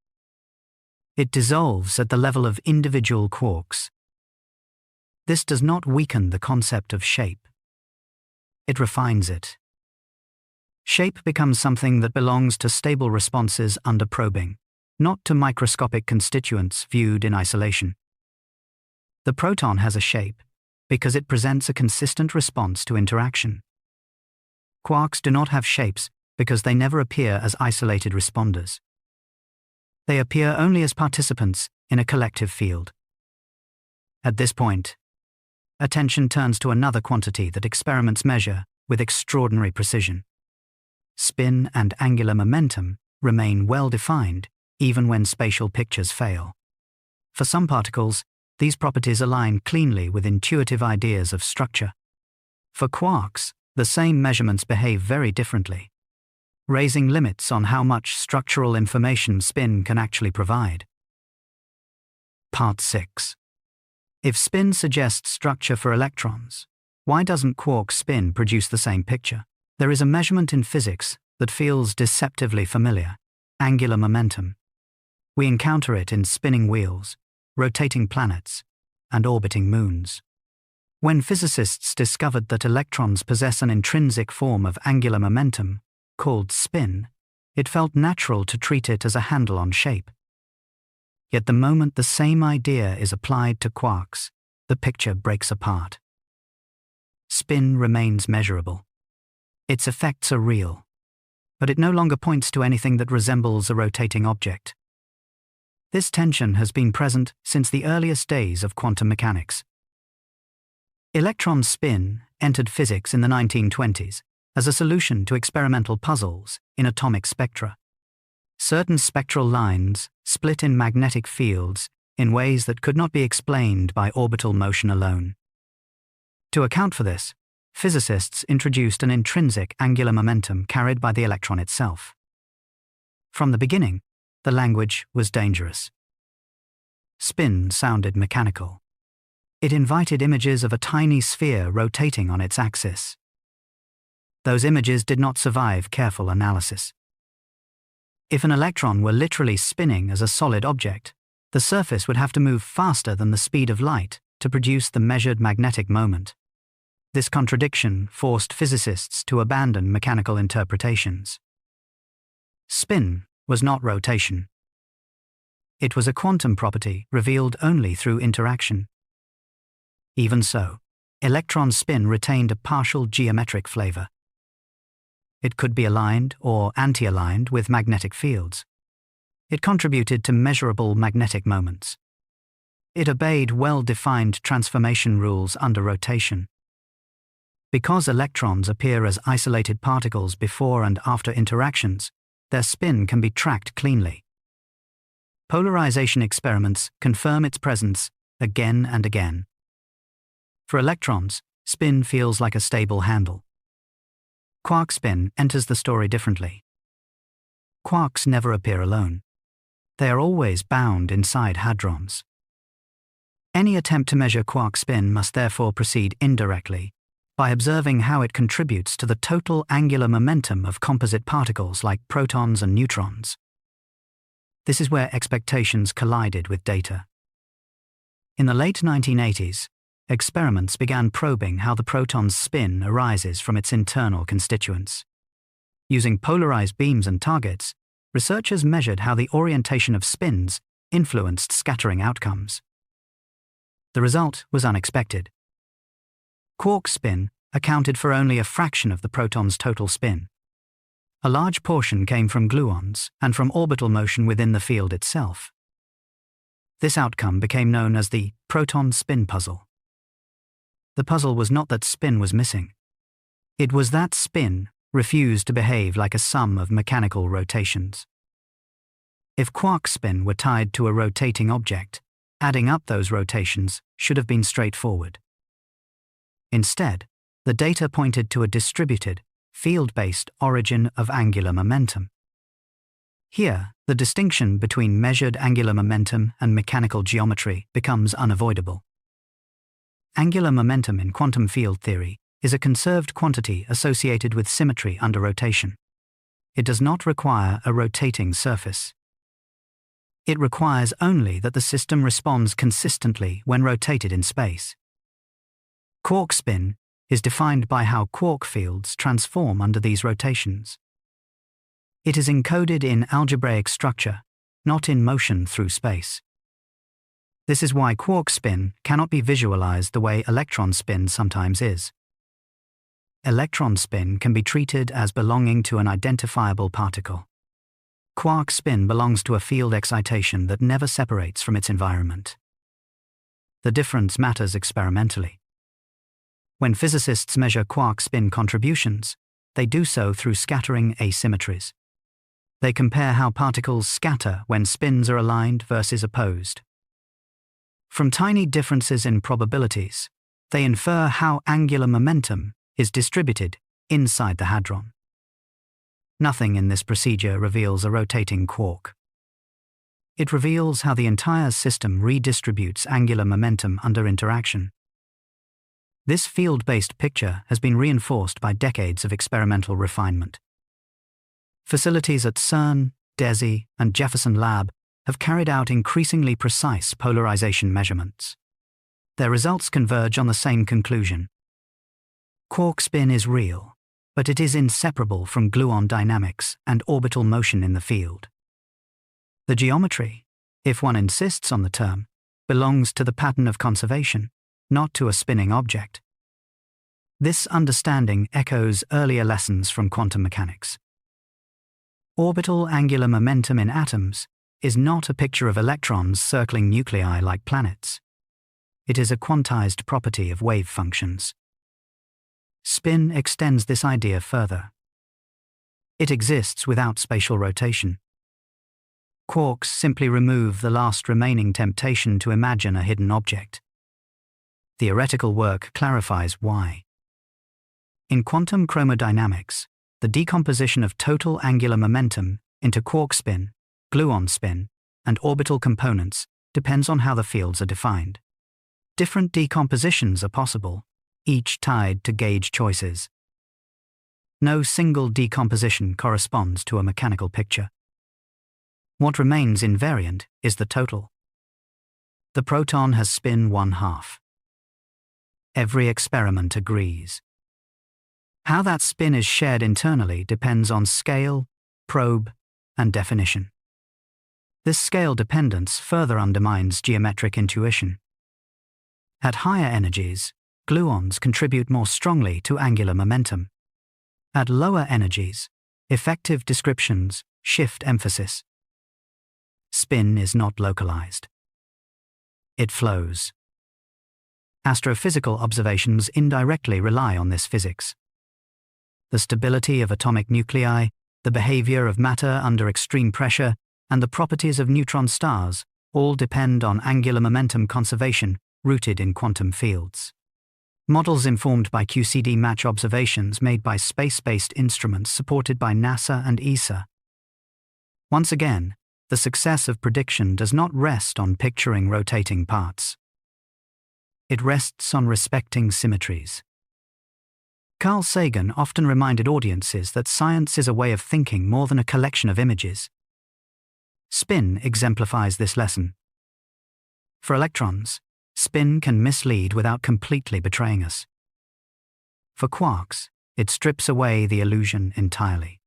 It dissolves at the level of individual quarks. This does not weaken the concept of shape. It refines it. Shape becomes something that belongs to stable responses under probing, not to microscopic constituents viewed in isolation. The proton has a shape because it presents a consistent response to interaction. Quarks do not have shapes because they never appear as isolated responders. They appear only as participants in a collective field. At this point, attention turns to another quantity that experiments measure with extraordinary precision. Spin and angular momentum remain well-defined even when spatial pictures fail. For some particles, these properties align cleanly with intuitive ideas of structure. For quarks, the same measurements behave very differently, raising limits on how much structural information spin can actually provide. Part 6. If spin suggests structure for electrons, why doesn't quark spin produce the same picture? There is a measurement in physics that feels deceptively familiar: angular momentum. We encounter it in spinning wheels, rotating planets, and orbiting moons. When physicists discovered that electrons possess an intrinsic form of angular momentum, called spin, it felt natural to treat it as a handle-on shape. Yet the moment the same idea is applied to quarks, the picture breaks apart. Spin remains measurable. Its effects are real, but it no longer points to anything that resembles a rotating object. This tension has been present since the earliest days of quantum mechanics. Electron spin entered physics in the 1920s as a solution to experimental puzzles in atomic spectra. Certain spectral lines split in magnetic fields in ways that could not be explained by orbital motion alone. To account for this, physicists introduced an intrinsic angular momentum carried by the electron itself. From the beginning, the language was dangerous. Spin sounded mechanical. It invited images of a tiny sphere rotating on its axis. Those images did not survive careful analysis. If an electron were literally spinning as a solid object, the surface would have to move faster than the speed of light to produce the measured magnetic moment. This contradiction forced physicists to abandon mechanical interpretations. Spin was not rotation. It was a quantum property revealed only through interaction. Even so, electron spin retained a partial geometric flavor. It could be aligned or anti-aligned with magnetic fields. It contributed to measurable magnetic moments. It obeyed well-defined transformation rules under rotation. Because electrons appear as isolated particles before and after interactions, their spin can be tracked cleanly. Polarization experiments confirm its presence again and again. For electrons, spin feels like a stable handle. Quark spin enters the story differently. Quarks never appear alone. They are always bound inside hadrons. Any attempt to measure quark spin must therefore proceed indirectly, by observing how it contributes to the total angular momentum of composite particles like protons and neutrons. This is where expectations collided with data. In the late 1980s, experiments began probing how the proton's spin arises from its internal constituents. Using polarized beams and targets, researchers measured how the orientation of spins influenced scattering outcomes. The result was unexpected. Quark spin accounted for only a fraction of the proton's total spin. A large portion came from gluons and from orbital motion within the field itself. This outcome became known as the proton spin puzzle. The puzzle was not that spin was missing. It was that spin refused to behave like a sum of mechanical rotations. If quark spin were tied to a rotating object, adding up those rotations should have been straightforward. Instead, the data pointed to a distributed, field-based origin of angular momentum. Here, the distinction between measured angular momentum and mechanical geometry becomes unavoidable. Angular momentum in quantum field theory is a conserved quantity associated with symmetry under rotation. It does not require a rotating surface. It requires only that the system responds consistently when rotated in space. Quark spin is defined by how quark fields transform under these rotations. It is encoded in algebraic structure, not in motion through space. This is why quark spin cannot be visualized the way electron spin sometimes is. Electron spin can be treated as belonging to an identifiable particle. Quark spin belongs to a field excitation that never separates from its environment. The difference matters experimentally. When physicists measure quark spin contributions, they do so through scattering asymmetries. They compare how particles scatter when spins are aligned versus opposed. From tiny differences in probabilities, they infer how angular momentum is distributed inside the hadron. Nothing in this procedure reveals a rotating quark. It reveals how the entire system redistributes angular momentum under interaction. This field-based picture has been reinforced by decades of experimental refinement. Facilities at CERN, DESY, and Jefferson Lab have carried out increasingly precise polarization measurements. Their results converge on the same conclusion. Quark spin is real, but it is inseparable from gluon dynamics and orbital motion in the field. The geometry, if one insists on the term, belongs to the pattern of conservation, not to a spinning object. This understanding echoes earlier lessons from quantum mechanics. Orbital angular momentum in atoms is not a picture of electrons circling nuclei like planets. It is a quantized property of wave functions. Spin extends this idea further. It exists without spatial rotation. Quarks simply remove the last remaining temptation to imagine a hidden object. Theoretical work clarifies why. In quantum chromodynamics, the decomposition of total angular momentum into quark spin, gluon spin, and orbital components depends on how the fields are defined. Different decompositions are possible, each tied to gauge choices. No single decomposition corresponds to a mechanical picture. What remains invariant is the total. The proton has spin 1/2. Every experiment agrees. How that spin is shared internally depends on scale, probe, and definition. This scale dependence further undermines geometric intuition. At higher energies, gluons contribute more strongly to angular momentum. At lower energies, effective descriptions shift emphasis. Spin is not localized. It flows. Astrophysical observations indirectly rely on this physics. The stability of atomic nuclei, the behavior of matter under extreme pressure, and the properties of neutron stars all depend on angular momentum conservation rooted in quantum fields. Models informed by QCD-match observations made by space-based instruments supported by NASA and ESA. Once again, the success of prediction does not rest on picturing rotating parts. It rests on respecting symmetries. Carl Sagan often reminded audiences that science is a way of thinking more than a collection of images. Spin exemplifies this lesson. For electrons, spin can mislead without completely betraying us. For quarks, it strips away the illusion entirely.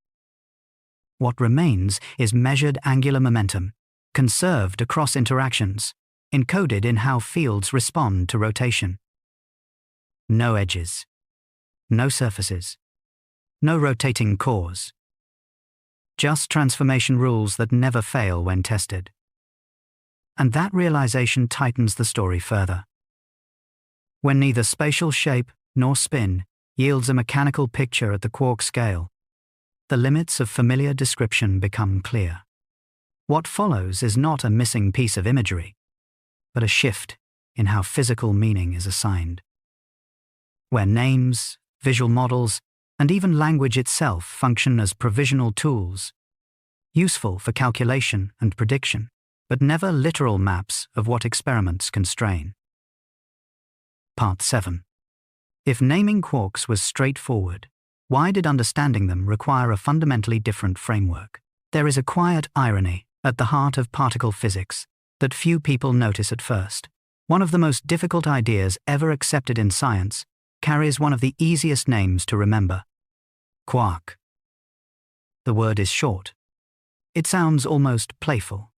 What remains is measured angular momentum, conserved across interactions, encoded in how fields respond to rotation. No edges. No surfaces. No rotating cores. Just transformation rules that never fail when tested. And that realization tightens the story further. When neither spatial shape nor spin yields a mechanical picture at the quark scale, the limits of familiar description become clear. What follows is not a missing piece of imagery, but a shift in how physical meaning is assigned. Where names, visual models, and even language itself function as provisional tools, useful for calculation and prediction, but never literal maps of what experiments constrain. Part 7. If naming quarks was straightforward, why did understanding them require a fundamentally different framework? There is a quiet irony at the heart of particle physics that few people notice at first. One of the most difficult ideas ever accepted in science carries one of the easiest names to remember: quark. The word is short. It sounds almost playful.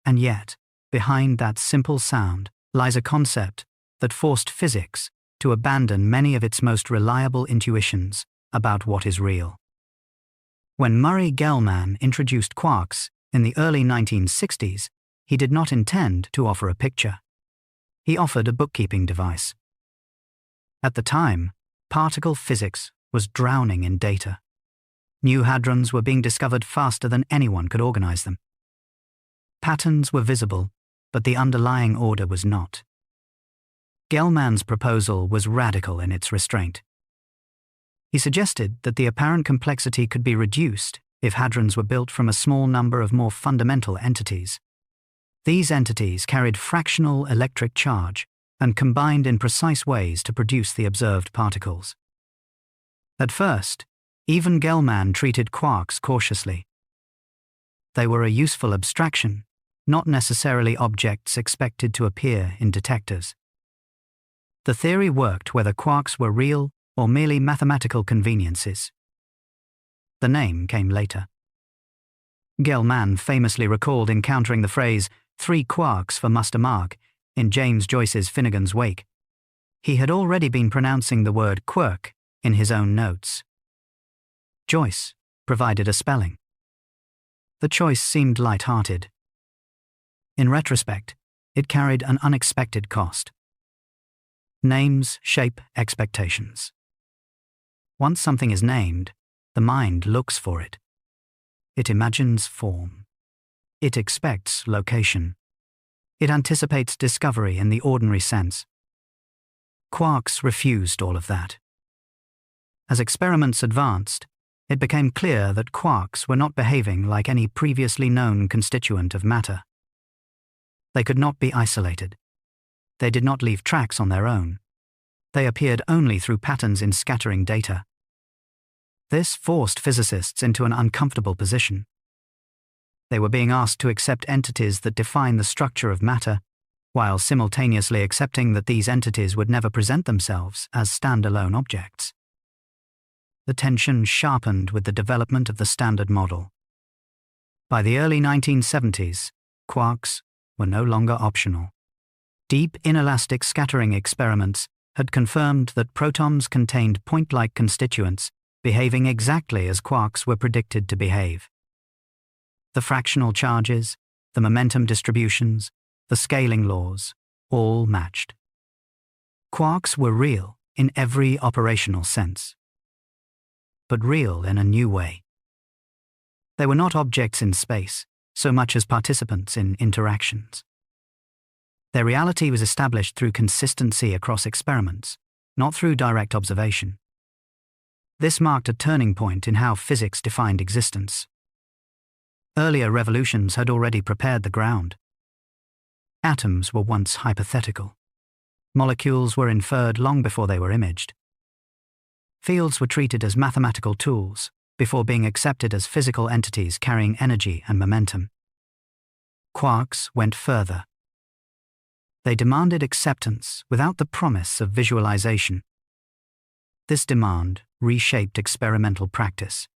And yet, behind that simple sound lies a concept that forced physics to abandon many of its most reliable intuitions about what is real. When Murray Gell-Mann introduced quarks in the early 1960s, he did not intend to offer a picture. He offered a bookkeeping device. At the time, particle physics was drowning in data. New hadrons were being discovered faster than anyone could organize them. Patterns were visible, but the underlying order was not. Gell-Mann's proposal was radical in its restraint. He suggested that the apparent complexity could be reduced if hadrons were built from a small number of more fundamental entities. These entities carried fractional electric charge and combined in precise ways to produce the observed particles. At first, even Gell-Mann treated quarks cautiously. They were a useful abstraction, not necessarily objects expected to appear in detectors. The theory worked whether quarks were real or merely mathematical conveniences. The name came later. Gell-Mann famously recalled encountering the phrase, 3 quarks for Muster Mark, in James Joyce's Finnegan's Wake. He had already been pronouncing the word quirk in his own notes. Joyce provided a spelling. The choice seemed light-hearted. In retrospect, it carried an unexpected cost. Names shape expectations. Once something is named, the mind looks for it. It imagines form. It expects location. It anticipates discovery in the ordinary sense. Quarks refused all of that. As experiments advanced, it became clear that quarks were not behaving like any previously known constituent of matter. They could not be isolated. They did not leave tracks on their own. They appeared only through patterns in scattering data. This forced physicists into an uncomfortable position. They were being asked to accept entities that define the structure of matter, while simultaneously accepting that these entities would never present themselves as standalone objects. The tension sharpened with the development of the Standard Model. By the early 1970s, quarks were no longer optional. Deep inelastic scattering experiments had confirmed that protons contained point-like constituents behaving exactly as quarks were predicted to behave. The fractional charges, the momentum distributions, the scaling laws, all matched. Quarks were real in every operational sense, but real in a new way. They were not objects in space, so much as participants in interactions. Their reality was established through consistency across experiments, not through direct observation. This marked a turning point in how physics defined existence. Earlier revolutions had already prepared the ground. Atoms were once hypothetical. Molecules were inferred long before they were imaged. Fields were treated as mathematical tools before being accepted as physical entities carrying energy and momentum. Quarks went further. They demanded acceptance without the promise of visualization. This demand reshaped experimental practice.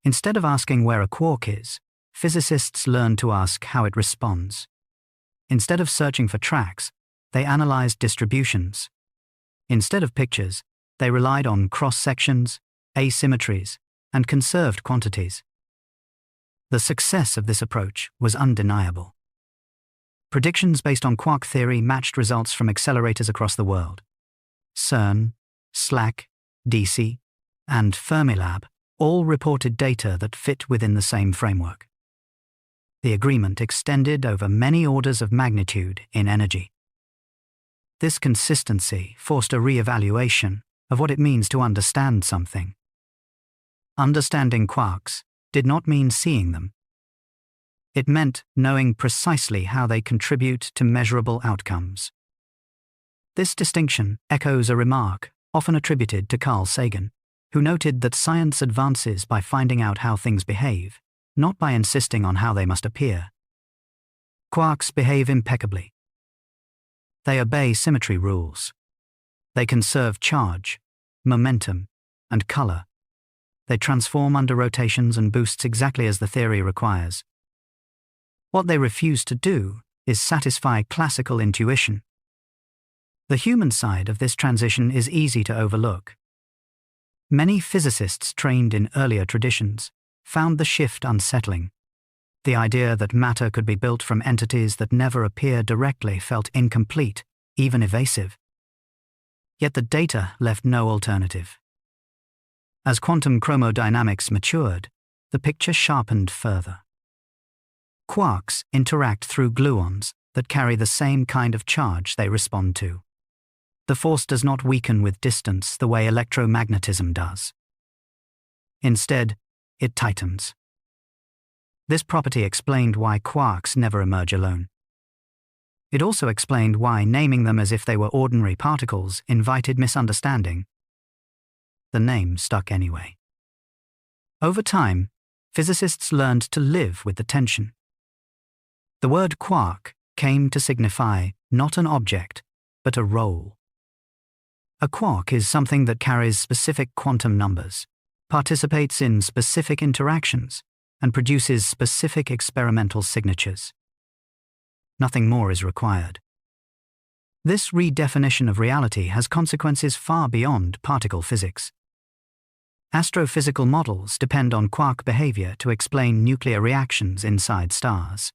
Instead of asking where a quark is, physicists learned to ask how it responds. Instead of searching for tracks, they analyzed distributions. Instead of pictures, they relied on cross-sections, asymmetries, and conserved quantities. The success of this approach was undeniable. Predictions based on quark theory matched results from accelerators across the world. CERN, SLAC, DC, and Fermilab all reported data that fit within the same framework. The agreement extended over many orders of magnitude in energy. This consistency forced a re-evaluation of what it means to understand something. Understanding quarks did not mean seeing them. It meant knowing precisely how they contribute to measurable outcomes. This distinction echoes a remark often attributed to Carl Sagan, who noted that science advances by finding out how things behave, not by insisting on how they must appear. Quarks behave impeccably. They obey symmetry rules. They conserve charge, momentum, and color. They transform under rotations and boosts exactly as the theory requires. What they refuse to do is satisfy classical intuition. The human side of this transition is easy to overlook. Many physicists trained in earlier traditions found the shift unsettling. The idea that matter could be built from entities that never appear directly felt incomplete, even evasive. Yet the data left no alternative. As quantum chromodynamics matured, the picture sharpened further. Quarks interact through gluons that carry the same kind of charge they respond to. The force does not weaken with distance the way electromagnetism does. Instead, it tightens. This property explained why quarks never emerge alone. It also explained why naming them as if they were ordinary particles invited misunderstanding. The name stuck anyway. Over time, physicists learned to live with the tension. The word quark came to signify not an object, but a role. A quark is something that carries specific quantum numbers, participates in specific interactions, and produces specific experimental signatures. Nothing more is required. This redefinition of reality has consequences far beyond particle physics. Astrophysical models depend on quark behavior to explain nuclear reactions inside stars.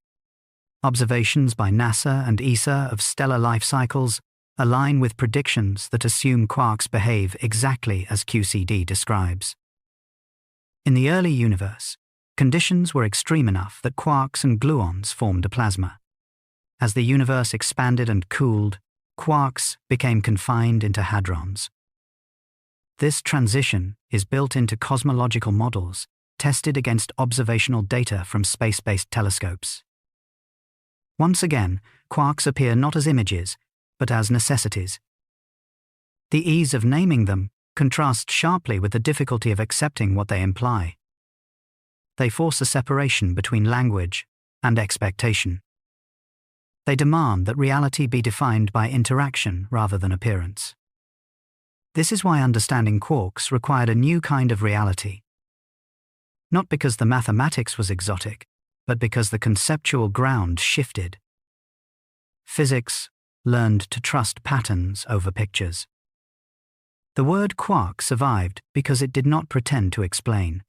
Observations by NASA and ESA of stellar life cycles align with predictions that assume quarks behave exactly as QCD describes. In the early universe, conditions were extreme enough that quarks and gluons formed a plasma. As the universe expanded and cooled, quarks became confined into hadrons. This transition is built into cosmological models tested against observational data from space-based telescopes. Once again, quarks appear not as images, but as necessities. The ease of naming them contrasts sharply with the difficulty of accepting what they imply. They force a separation between language and expectation. They demand that reality be defined by interaction rather than appearance. This is why understanding quarks required a new kind of reality. Not because the mathematics was exotic, but because the conceptual ground shifted. Physics learned to trust patterns over pictures. The word quark survived because it did not pretend to explain.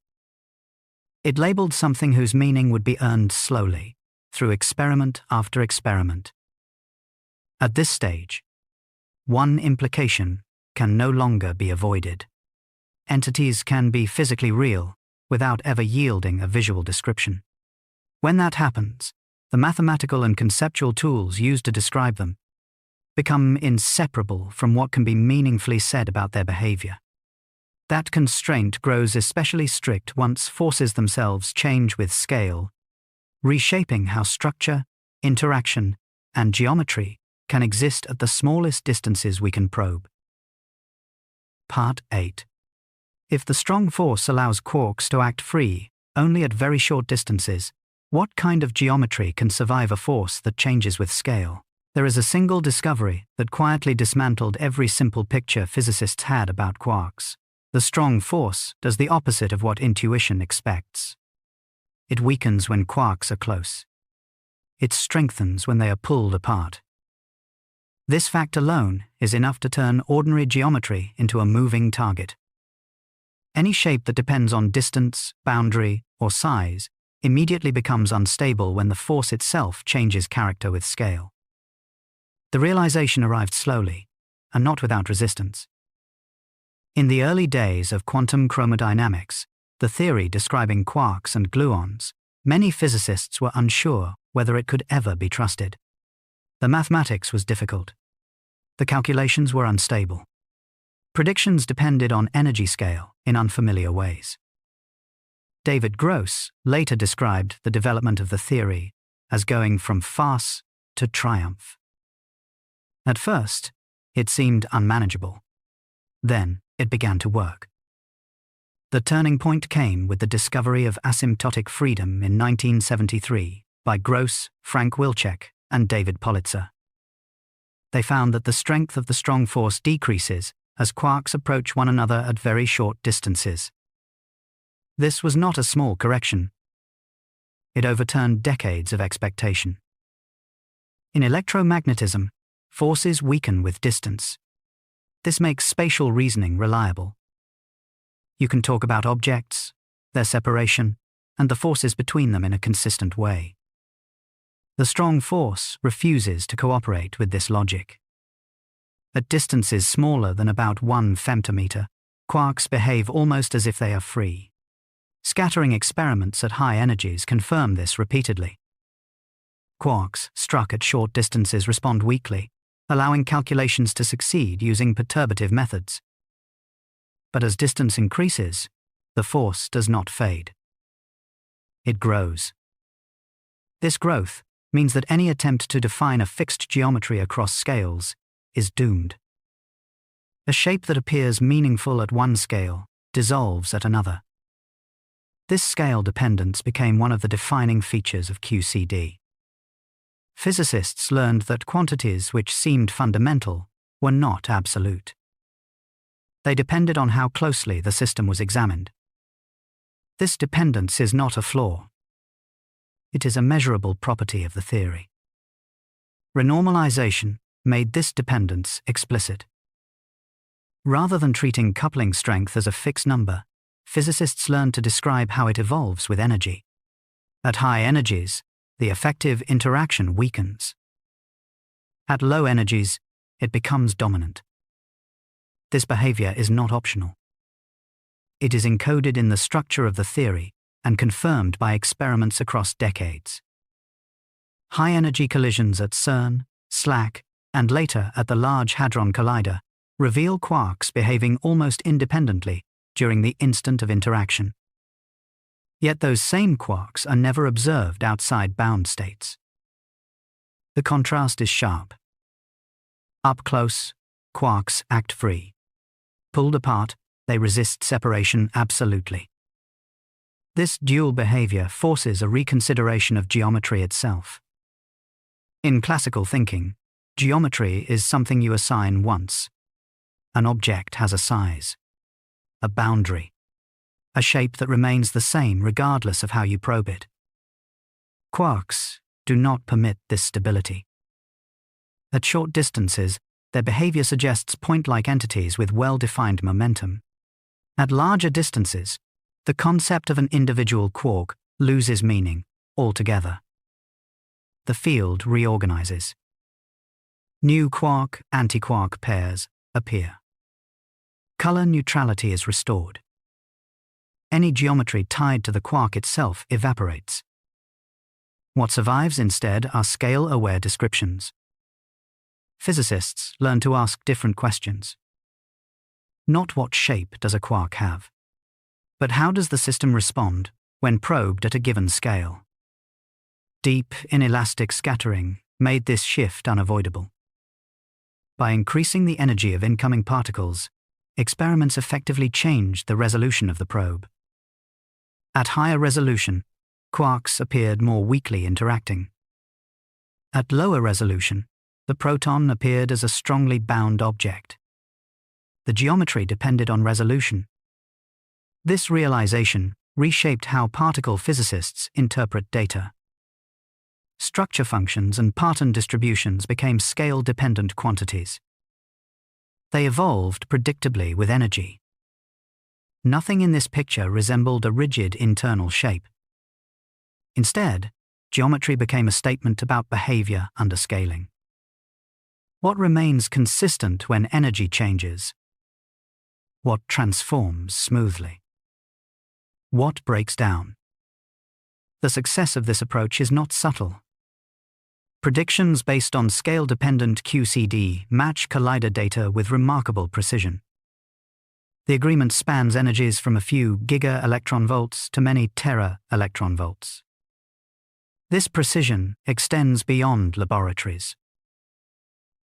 It labeled something whose meaning would be earned slowly, through experiment after experiment. At this stage, one implication can no longer be avoided. Entities can be physically real without ever yielding a visual description. When that happens, the mathematical and conceptual tools used to describe them become inseparable from what can be meaningfully said about their behavior. That constraint grows especially strict once forces themselves change with scale, reshaping how structure, interaction, and geometry can exist at the smallest distances we can probe. Part 8. If the strong force allows quarks to act free only at very short distances, what kind of geometry can survive a force that changes with scale? There is a single discovery that quietly dismantled every simple picture physicists had about quarks. The strong force does the opposite of what intuition expects. It weakens when quarks are close. It strengthens when they are pulled apart. This fact alone is enough to turn ordinary geometry into a moving target. Any shape that depends on distance, boundary, or size immediately becomes unstable when the force itself changes character with scale. The realization arrived slowly, and not without resistance. In the early days of quantum chromodynamics, the theory describing quarks and gluons, many physicists were unsure whether it could ever be trusted. The mathematics was difficult. The calculations were unstable. Predictions depended on energy scale in unfamiliar ways. David Gross later described the development of the theory as going from farce to triumph. At first, it seemed unmanageable. Then, it began to work. The turning point came with the discovery of asymptotic freedom in 1973 by Gross, Frank Wilczek, and David Politzer. They found that the strength of the strong force decreases as quarks approach one another at very short distances. This was not a small correction. It overturned decades of expectation. In electromagnetism, forces weaken with distance. This makes spatial reasoning reliable. You can talk about objects, their separation, and the forces between them in a consistent way. The strong force refuses to cooperate with this logic. At distances smaller than about 1 femtometer, quarks behave almost as if they are free. Scattering experiments at high energies confirm this repeatedly. Quarks struck at short distances respond weakly, allowing calculations to succeed using perturbative methods. But as distance increases, the force does not fade. It grows. This growth means that any attempt to define a fixed geometry across scales is doomed. A shape that appears meaningful at one scale dissolves at another. This scale dependence became one of the defining features of QCD. Physicists learned that quantities which seemed fundamental were not absolute. They depended on how closely the system was examined. This dependence is not a flaw. It is a measurable property of the theory. Renormalization made this dependence explicit. Rather than treating coupling strength as a fixed number, physicists learned to describe how it evolves with energy. At high energies, the effective interaction weakens. At low energies, it becomes dominant. This behavior is not optional. It is encoded in the structure of the theory and confirmed by experiments across decades. High-energy collisions at CERN, SLAC, and later at the Large Hadron Collider reveal quarks behaving almost independently during the instant of interaction. Yet those same quarks are never observed outside bound states. The contrast is sharp. Up close, quarks act free. Pulled apart, they resist separation absolutely. This dual behavior forces a reconsideration of geometry itself. In classical thinking, geometry is something you assign once. An object has a size, a boundary, a shape that remains the same regardless of how you probe it. Quarks do not permit this stability. At short distances, their behavior suggests point-like entities with well-defined momentum. At larger distances, the concept of an individual quark loses meaning altogether. The field reorganizes. New quark-antiquark pairs appear. Color neutrality is restored. Any geometry tied to the quark itself evaporates. What survives instead are scale-aware descriptions. Physicists learn to ask different questions. Not what shape does a quark have, but how does the system respond when probed at a given scale? Deep, inelastic scattering made this shift unavoidable. By increasing the energy of incoming particles, experiments effectively changed the resolution of the probe. At higher resolution, quarks appeared more weakly interacting. At lower resolution, the proton appeared as a strongly bound object. The geometry depended on resolution. This realization reshaped how particle physicists interpret data. Structure functions and pattern distributions became scale-dependent quantities. They evolved predictably with energy. Nothing in this picture resembled a rigid internal shape. Instead, geometry became a statement about behavior under scaling. What remains consistent when energy changes? What transforms smoothly? What breaks down? The success of this approach is not subtle. Predictions based on scale-dependent QCD match collider data with remarkable precision. The agreement spans energies from a few giga-electronvolts to many tera-electronvolts. This precision extends beyond laboratories.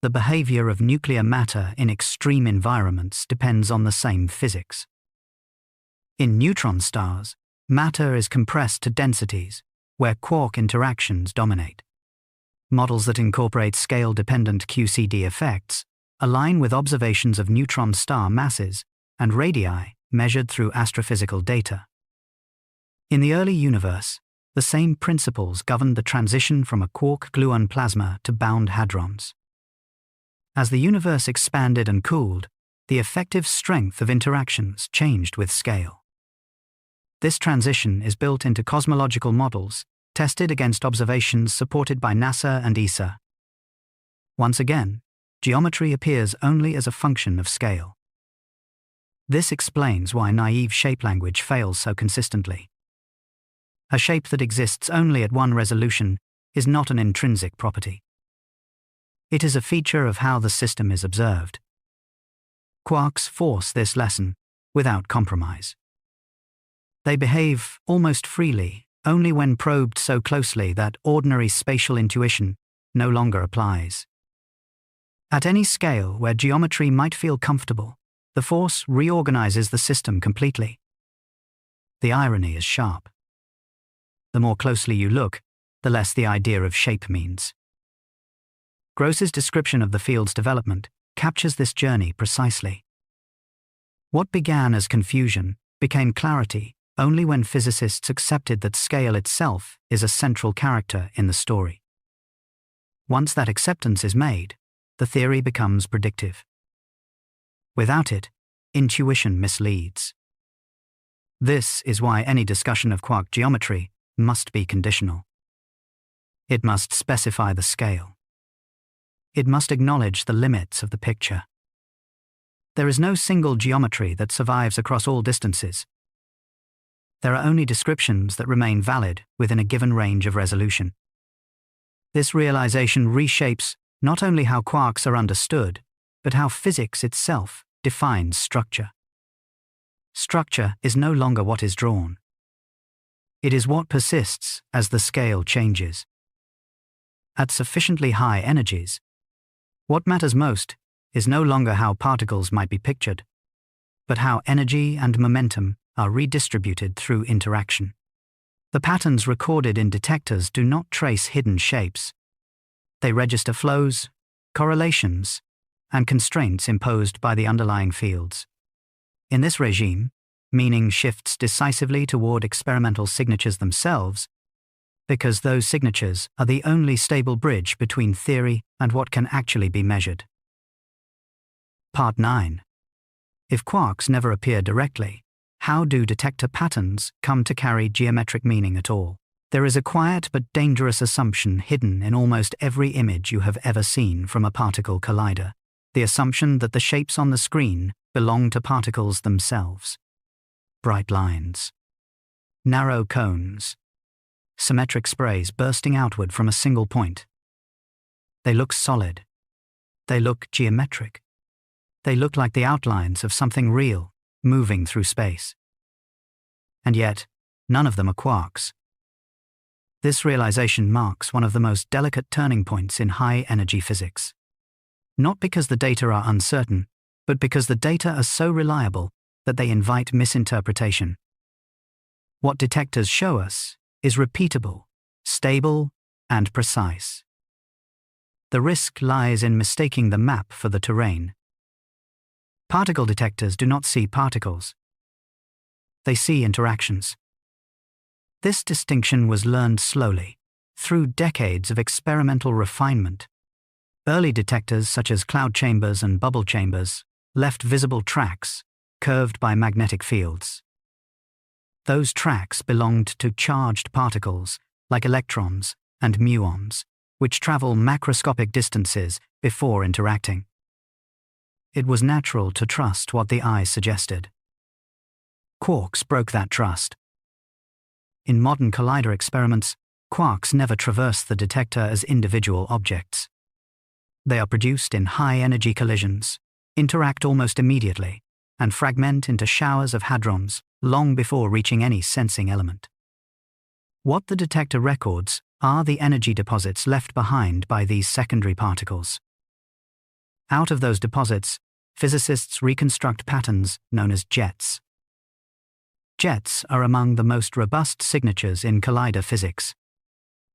The behavior of nuclear matter in extreme environments depends on the same physics. In neutron stars, matter is compressed to densities where quark interactions dominate. Models that incorporate scale-dependent QCD effects align with observations of neutron star masses and radii measured through astrophysical data. In the early universe, the same principles governed the transition from a quark-gluon plasma to bound hadrons. As the universe expanded and cooled, the effective strength of interactions changed with scale. This transition is built into cosmological models, tested against observations supported by NASA and ESA. Once again, geometry appears only as a function of scale. This explains why naive shape language fails so consistently. A shape that exists only at one resolution is not an intrinsic property. It is a feature of how the system is observed. Quarks force this lesson without compromise. They behave almost freely only when probed so closely that ordinary spatial intuition no longer applies. At any scale where geometry might feel comfortable, the force reorganizes the system completely. The irony is sharp. The more closely you look, the less the idea of shape means. Gross's description of the field's development captures this journey precisely. What began as confusion became clarity only when physicists accepted that scale itself is a central character in the story. Once that acceptance is made, the theory becomes predictive. Without it, intuition misleads. This is why any discussion of quark geometry must be conditional. It must specify the scale. It must acknowledge the limits of the picture. There is no single geometry that survives across all distances. There are only descriptions that remain valid within a given range of resolution. This realization reshapes not only how quarks are understood, but how physics itself defines structure. Structure is no longer what is drawn. It is what persists as the scale changes. At sufficiently high energies, what matters most is no longer how particles might be pictured, but how energy and momentum are redistributed through interaction. The patterns recorded in detectors do not trace hidden shapes. They register flows, correlations, and constraints imposed by the underlying fields. In this regime, meaning shifts decisively toward experimental signatures themselves, because those signatures are the only stable bridge between theory and what can actually be measured. Part 9. If quarks never appear directly, how do detector patterns come to carry geometric meaning at all? There is a quiet but dangerous assumption hidden in almost every image you have ever seen from a particle collider, the assumption that the shapes on the screen belong to particles themselves. Bright lines, narrow cones, symmetric sprays bursting outward from a single point. They look solid. They look geometric. They look like the outlines of something real, moving through space. And yet, none of them are quarks. This realization marks one of the most delicate turning points in high-energy physics. Not because the data are uncertain, but because the data are so reliable that they invite misinterpretation. What detectors show us is repeatable, stable, and precise. The risk lies in mistaking the map for the terrain. Particle detectors do not see particles. They see interactions. This distinction was learned slowly, through decades of experimental refinement. Early detectors such as cloud chambers and bubble chambers left visible tracks, curved by magnetic fields. Those tracks belonged to charged particles, like electrons and muons, which travel macroscopic distances before interacting. It was natural to trust what the eye suggested. Quarks broke that trust. In modern collider experiments, quarks never traverse the detector as individual objects. They are produced in high-energy collisions, interact almost immediately, and fragment into showers of hadrons long before reaching any sensing element. What the detector records are the energy deposits left behind by these secondary particles. Out of those deposits, physicists reconstruct patterns known as jets. Jets are among the most robust signatures in collider physics.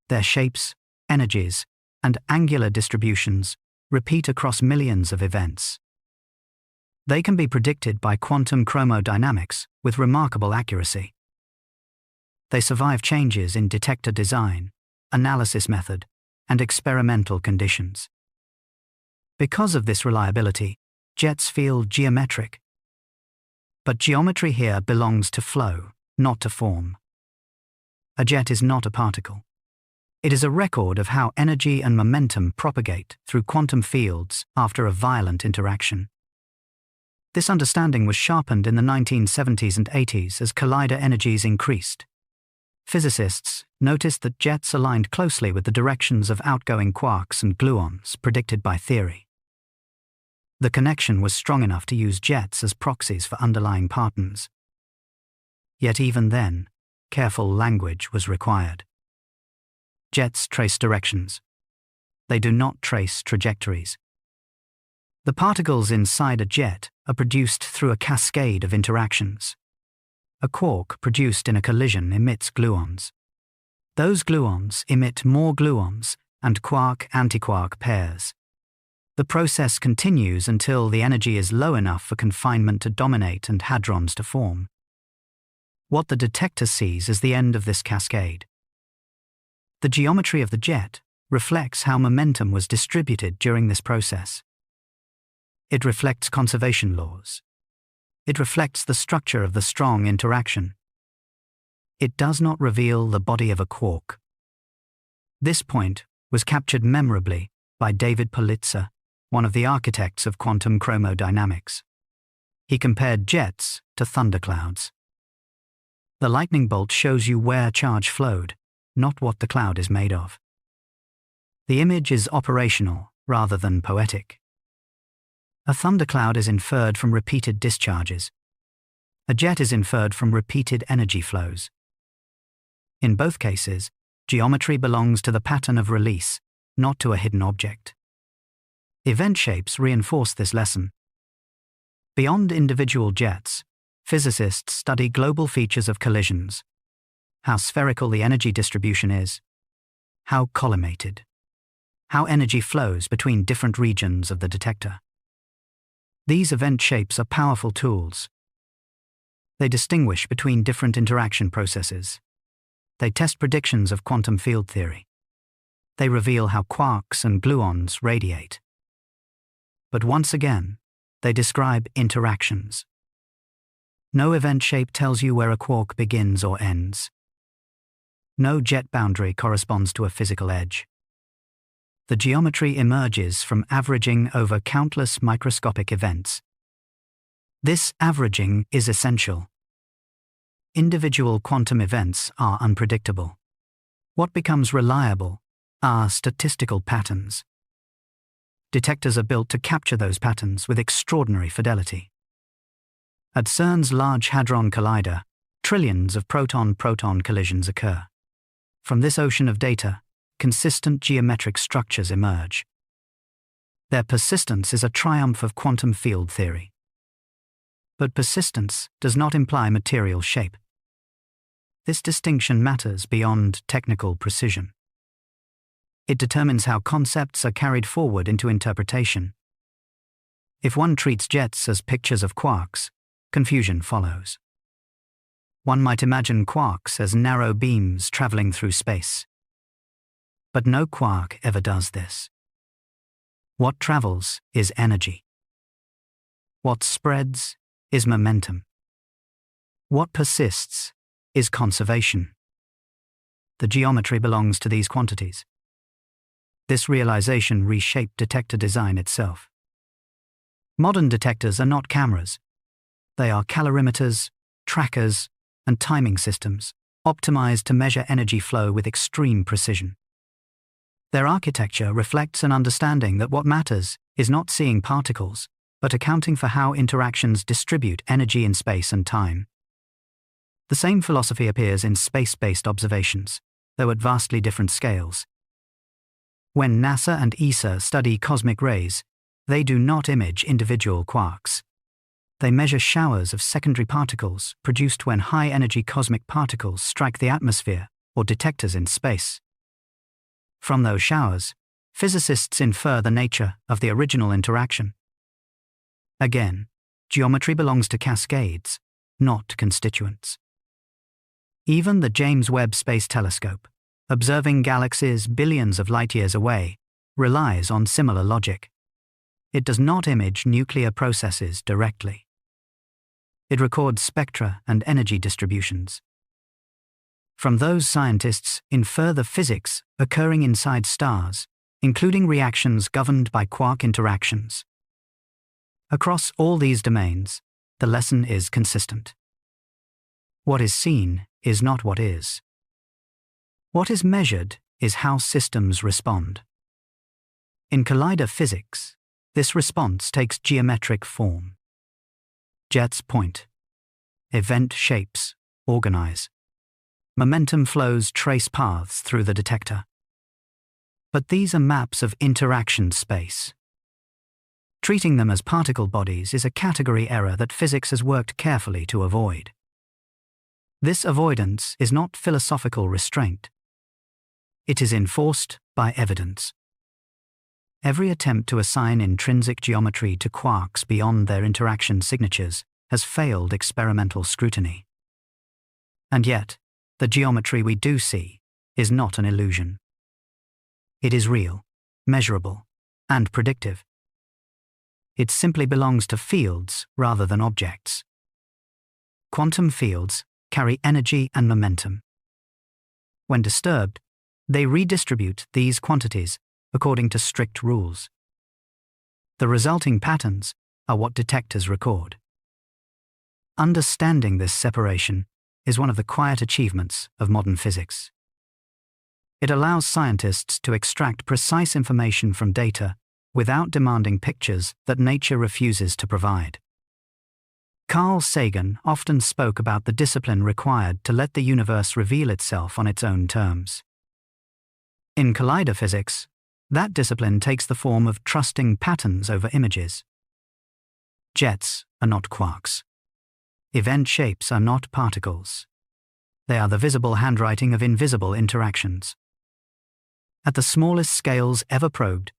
Their shapes, energies, and angular distributions repeat across millions of events. They can be predicted by quantum chromodynamics with remarkable accuracy. They survive changes in detector design, analysis method, and experimental conditions. Because of this reliability, jets feel geometric. But geometry here belongs to flow, not to form. A jet is not a particle. It is a record of how energy and momentum propagate through quantum fields after a violent interaction. This understanding was sharpened in the 1970s and 80s as collider energies increased. Physicists noticed that jets aligned closely with the directions of outgoing quarks and gluons predicted by theory. The connection was strong enough to use jets as proxies for underlying patterns. Yet even then, careful language was required. Jets trace directions. They do not trace trajectories. The particles inside a jet are produced through a cascade of interactions. A quark produced in a collision emits gluons. Those gluons emit more gluons and quark-antiquark pairs. The process continues until the energy is low enough for confinement to dominate and hadrons to form. What the detector sees is the end of this cascade. The geometry of the jet reflects how momentum was distributed during this process. It reflects conservation laws. It reflects the structure of the strong interaction. It does not reveal the body of a quark. This point was captured memorably by David Politzer, one of the architects of quantum chromodynamics. He compared jets to thunderclouds. The lightning bolt shows you where charge flowed, not what the cloud is made of. The image is operational rather than poetic. A thundercloud is inferred from repeated discharges. A jet is inferred from repeated energy flows. In both cases, geometry belongs to the pattern of release, not to a hidden object. Event shapes reinforce this lesson. Beyond individual jets, physicists study global features of collisions. How spherical the energy distribution is. How collimated. How energy flows between different regions of the detector. These event shapes are powerful tools. They distinguish between different interaction processes. They test predictions of quantum field theory. They reveal how quarks and gluons radiate. But once again, they describe interactions. No event shape tells you where a quark begins or ends. No jet boundary corresponds to a physical edge. The geometry emerges from averaging over countless microscopic events. This averaging is essential. Individual quantum events are unpredictable. What becomes reliable are statistical patterns. Detectors are built to capture those patterns with extraordinary fidelity. At CERN's Large Hadron Collider, trillions of proton-proton collisions occur. From this ocean of data, consistent geometric structures emerge. Their persistence is a triumph of quantum field theory. But persistence does not imply material shape. This distinction matters beyond technical precision. It determines how concepts are carried forward into interpretation. If one treats jets as pictures of quarks, confusion follows. One might imagine quarks as narrow beams traveling through space. But no quark ever does this. What travels is energy. What spreads is momentum. What persists is conservation. The geometry belongs to these quantities. This realization reshaped detector design itself. Modern detectors are not cameras. They are calorimeters, trackers, and timing systems, optimized to measure energy flow with extreme precision. Their architecture reflects an understanding that what matters is not seeing particles, but accounting for how interactions distribute energy in space and time. The same philosophy appears in space-based observations, though at vastly different scales. When NASA and ESA study cosmic rays, they do not image individual quarks. They measure showers of secondary particles produced when high-energy cosmic particles strike the atmosphere or detectors in space. From those showers, physicists infer the nature of the original interaction. Again, geometry belongs to cascades, not constituents. Even the James Webb Space Telescope, observing galaxies billions of light-years away, relies on similar logic. It does not image nuclear processes directly. It records spectra and energy distributions. From those scientists infer the physics occurring inside stars, including reactions governed by quark interactions. Across all these domains, the lesson is consistent. What is seen is not what is. What is measured is how systems respond. In collider physics, this response takes geometric form. Jets point. Event shapes organize. momentum flows trace paths through the detector. But these are maps of interaction space. Treating them as particle bodies is a category error that physics has worked carefully to avoid. This avoidance is not philosophical restraint. It is enforced by evidence. Every attempt to assign intrinsic geometry to quarks beyond their interaction signatures has failed experimental scrutiny. And yet, the geometry we do see is not an illusion. It is real, measurable, and predictive. It simply belongs to fields rather than objects. Quantum fields carry energy and momentum. When disturbed, they redistribute these quantities according to strict rules. The resulting patterns are what detectors record. Understanding this separation is one of the quiet achievements of modern physics. It allows scientists to extract precise information from data without demanding pictures that nature refuses to provide. Carl Sagan often spoke about the discipline required to let the universe reveal itself on its own terms. In collider physics, that discipline takes the form of trusting patterns over images. Jets are not quarks. Event shapes are not particles. They are the visible handwriting of invisible interactions. At the smallest scales ever probed,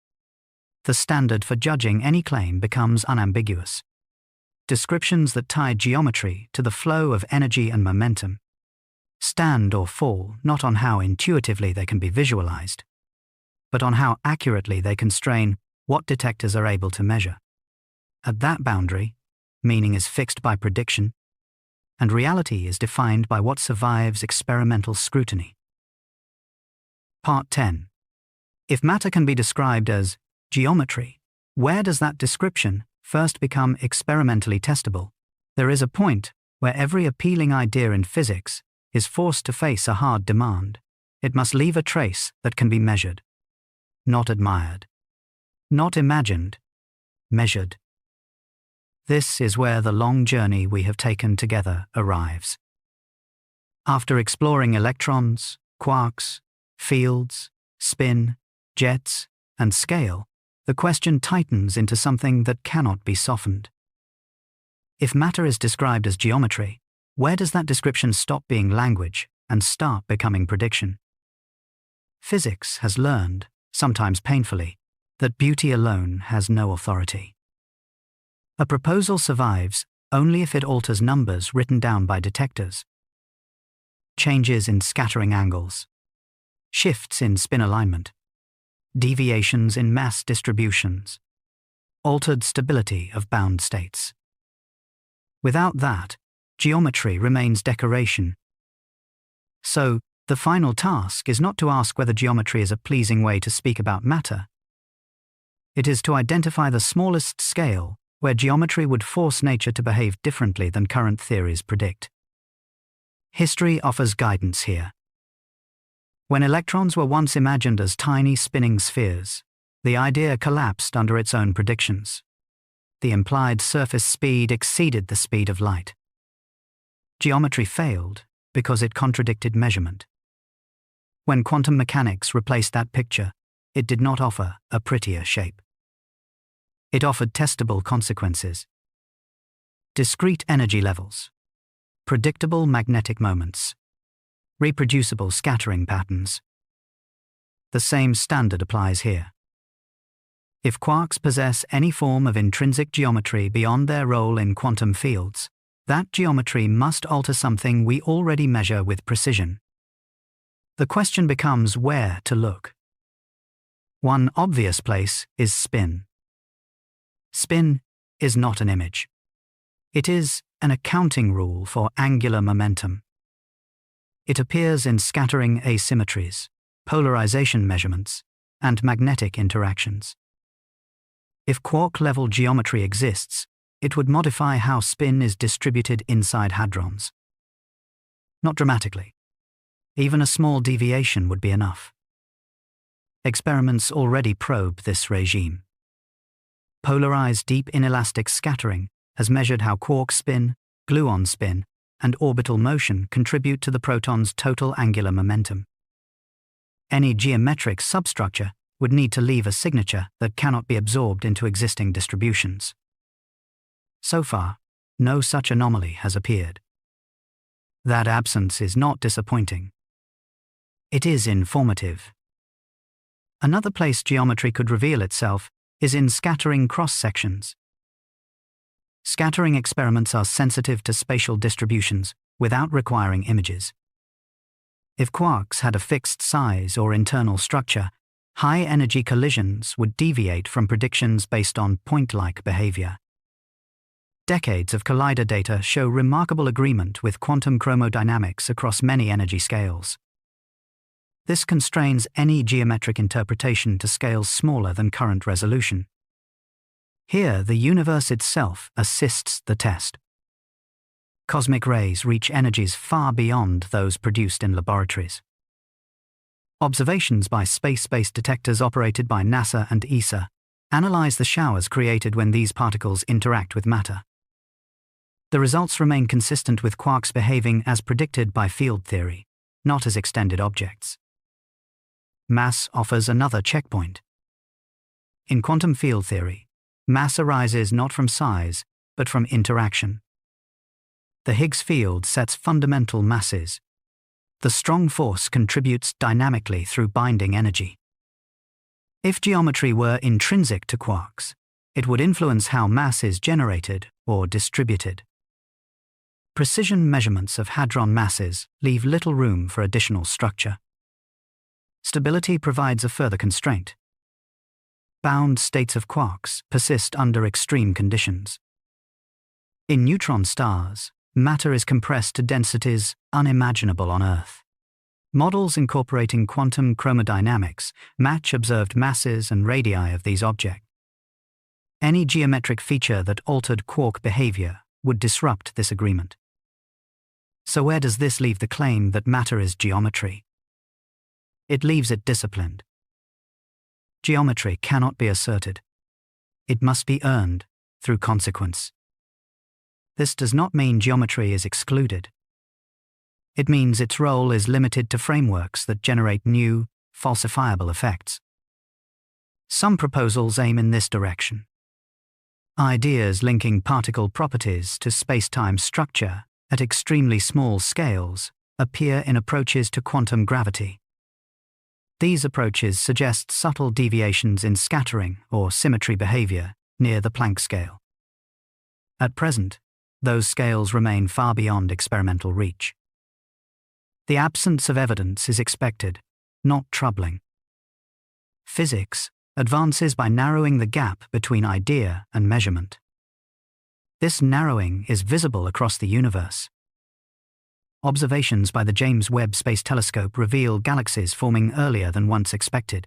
the standard for judging any claim becomes unambiguous. Descriptions that tie geometry to the flow of energy and momentum stand or fall not on how intuitively they can be visualized, but on how accurately they constrain what detectors are able to measure. At that boundary, meaning is fixed by prediction, and reality is defined by what survives experimental scrutiny. Part 10. If matter can be described as geometry, where does that description first become experimentally testable? There is a point where every appealing idea in physics is forced to face a hard demand. It must leave a trace that can be measured. Not admired. Not imagined. Measured. This is where the long journey we have taken together arrives. After exploring electrons, quarks, fields, spin, jets, and scale, the question tightens into something that cannot be softened. If matter is described as geometry, where does that description stop being language and start becoming prediction? Physics has learned, sometimes painfully, that beauty alone has no authority. A proposal survives only if it alters numbers written down by detectors. Changes in scattering angles, shifts in spin alignment, deviations in mass distributions, altered stability of bound states. Without that, geometry remains decoration. So, the final task is not to ask whether geometry is a pleasing way to speak about matter. It is to identify the smallest scale where geometry would force nature to behave differently than current theories predict. History offers guidance here. When electrons were once imagined as tiny spinning spheres, the idea collapsed under its own predictions. The implied surface speed exceeded the speed of light. Geometry failed because it contradicted measurement. When quantum mechanics replaced that picture, it did not offer a prettier shape. It offered testable consequences. Discrete energy levels, predictable magnetic moments, reproducible scattering patterns. The same standard applies here. If quarks possess any form of intrinsic geometry beyond their role in quantum fields, that geometry must alter something we already measure with precision. The question becomes where to look. One obvious place is spin. Spin is not an image. It is an accounting rule for angular momentum. It appears in scattering asymmetries, polarization measurements, and magnetic interactions. If quark-level geometry exists, it would modify how spin is distributed inside hadrons. Not dramatically. Even a small deviation would be enough. Experiments already probe this regime. Polarized deep inelastic scattering has measured how quarks spin, gluon spin, and orbital motion contribute to the proton's total angular momentum. Any geometric substructure would need to leave a signature that cannot be absorbed into existing distributions. So far, no such anomaly has appeared. That absence is not disappointing. It is informative. Another place geometry could reveal itself is in scattering cross-sections. Scattering experiments are sensitive to spatial distributions without requiring images. If quarks had a fixed size or internal structure, high-energy collisions would deviate from predictions based on point-like behavior. Decades of collider data show remarkable agreement with quantum chromodynamics across many energy scales. This constrains any geometric interpretation to scales smaller than current resolution. Here, the universe itself assists the test. Cosmic rays reach energies far beyond those produced in laboratories. Observations by space-based detectors operated by NASA and ESA analyze the showers created when these particles interact with matter. The results remain consistent with quarks behaving as predicted by field theory, not as extended objects. Mass offers another checkpoint. In quantum field theory, mass arises not from size, but from interaction. The Higgs field sets fundamental masses. The strong force contributes dynamically through binding energy. If geometry were intrinsic to quarks, it would influence how mass is generated or distributed. Precision measurements of hadron masses leave little room for additional structure. Stability provides a further constraint. Bound states of quarks persist under extreme conditions. In neutron stars, matter is compressed to densities unimaginable on Earth. Models incorporating quantum chromodynamics match observed masses and radii of these objects. Any geometric feature that altered quark behavior would disrupt this agreement. So where does this leave the claim that matter is geometry? It leaves it disciplined. Geometry cannot be asserted. It must be earned through consequence. This does not mean geometry is excluded. It means its role is limited to frameworks that generate new, falsifiable effects. Some proposals aim in this direction. Ideas linking particle properties to space-time structure at extremely small scales appear in approaches to quantum gravity. These approaches suggest subtle deviations in scattering or symmetry behavior near the Planck scale. At present, those scales remain far beyond experimental reach. The absence of evidence is expected, not troubling. Physics advances by narrowing the gap between idea and measurement. This narrowing is visible across the universe. Observations by the James Webb Space Telescope reveal galaxies forming earlier than once expected.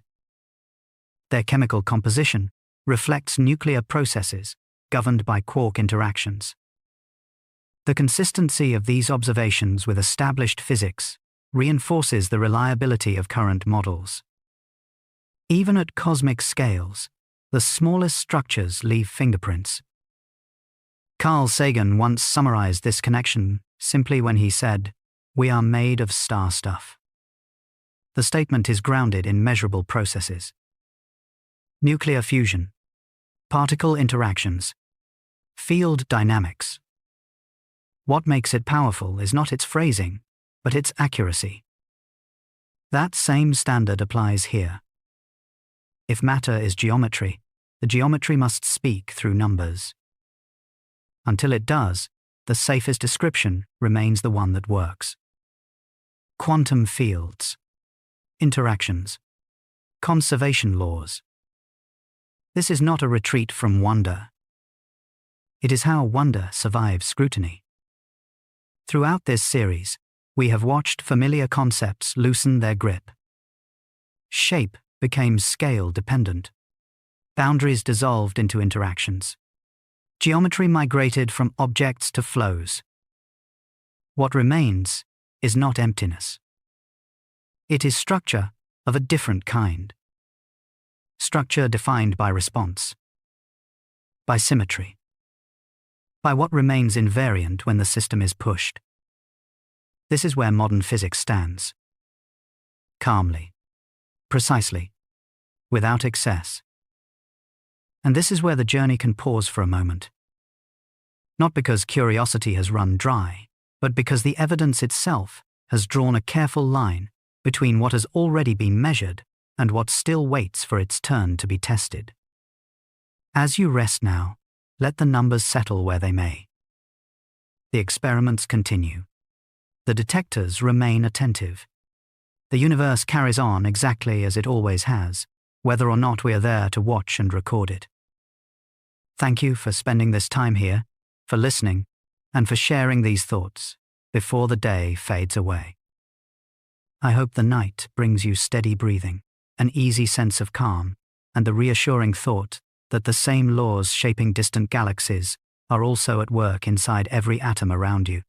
Their chemical composition reflects nuclear processes governed by quark interactions. The consistency of these observations with established physics reinforces the reliability of current models. Even at cosmic scales, the smallest structures leave fingerprints. Carl Sagan once summarized this connection simply when he said, "We are made of star stuff." The statement is grounded in measurable processes. Nuclear fusion, particle interactions, field dynamics. What makes it powerful is not its phrasing, but its accuracy. That same standard applies here. If matter is geometry, the geometry must speak through numbers. Until it does, the safest description remains the one that works. Quantum fields, interactions, conservation laws. This is not a retreat from wonder. It is how wonder survives scrutiny. Throughout this series, we have watched familiar concepts loosen their grip. Shape became scale-dependent. Boundaries dissolved into interactions. Geometry migrated from objects to flows. What remains is not emptiness. It is structure of a different kind. Structure defined by response, by symmetry, by what remains invariant when the system is pushed. This is where modern physics stands. Calmly. Precisely. Without excess. And this is where the journey can pause for a moment. Not because curiosity has run dry, but because the evidence itself has drawn a careful line between what has already been measured and what still waits for its turn to be tested. As you rest now, let the numbers settle where they may. The experiments continue. The detectors remain attentive. The universe carries on exactly as it always has, whether or not we are there to watch and record it. Thank you for spending this time here, for listening, and for sharing these thoughts before the day fades away. I hope the night brings you steady breathing, an easy sense of calm, and the reassuring thought that the same laws shaping distant galaxies are also at work inside every atom around you.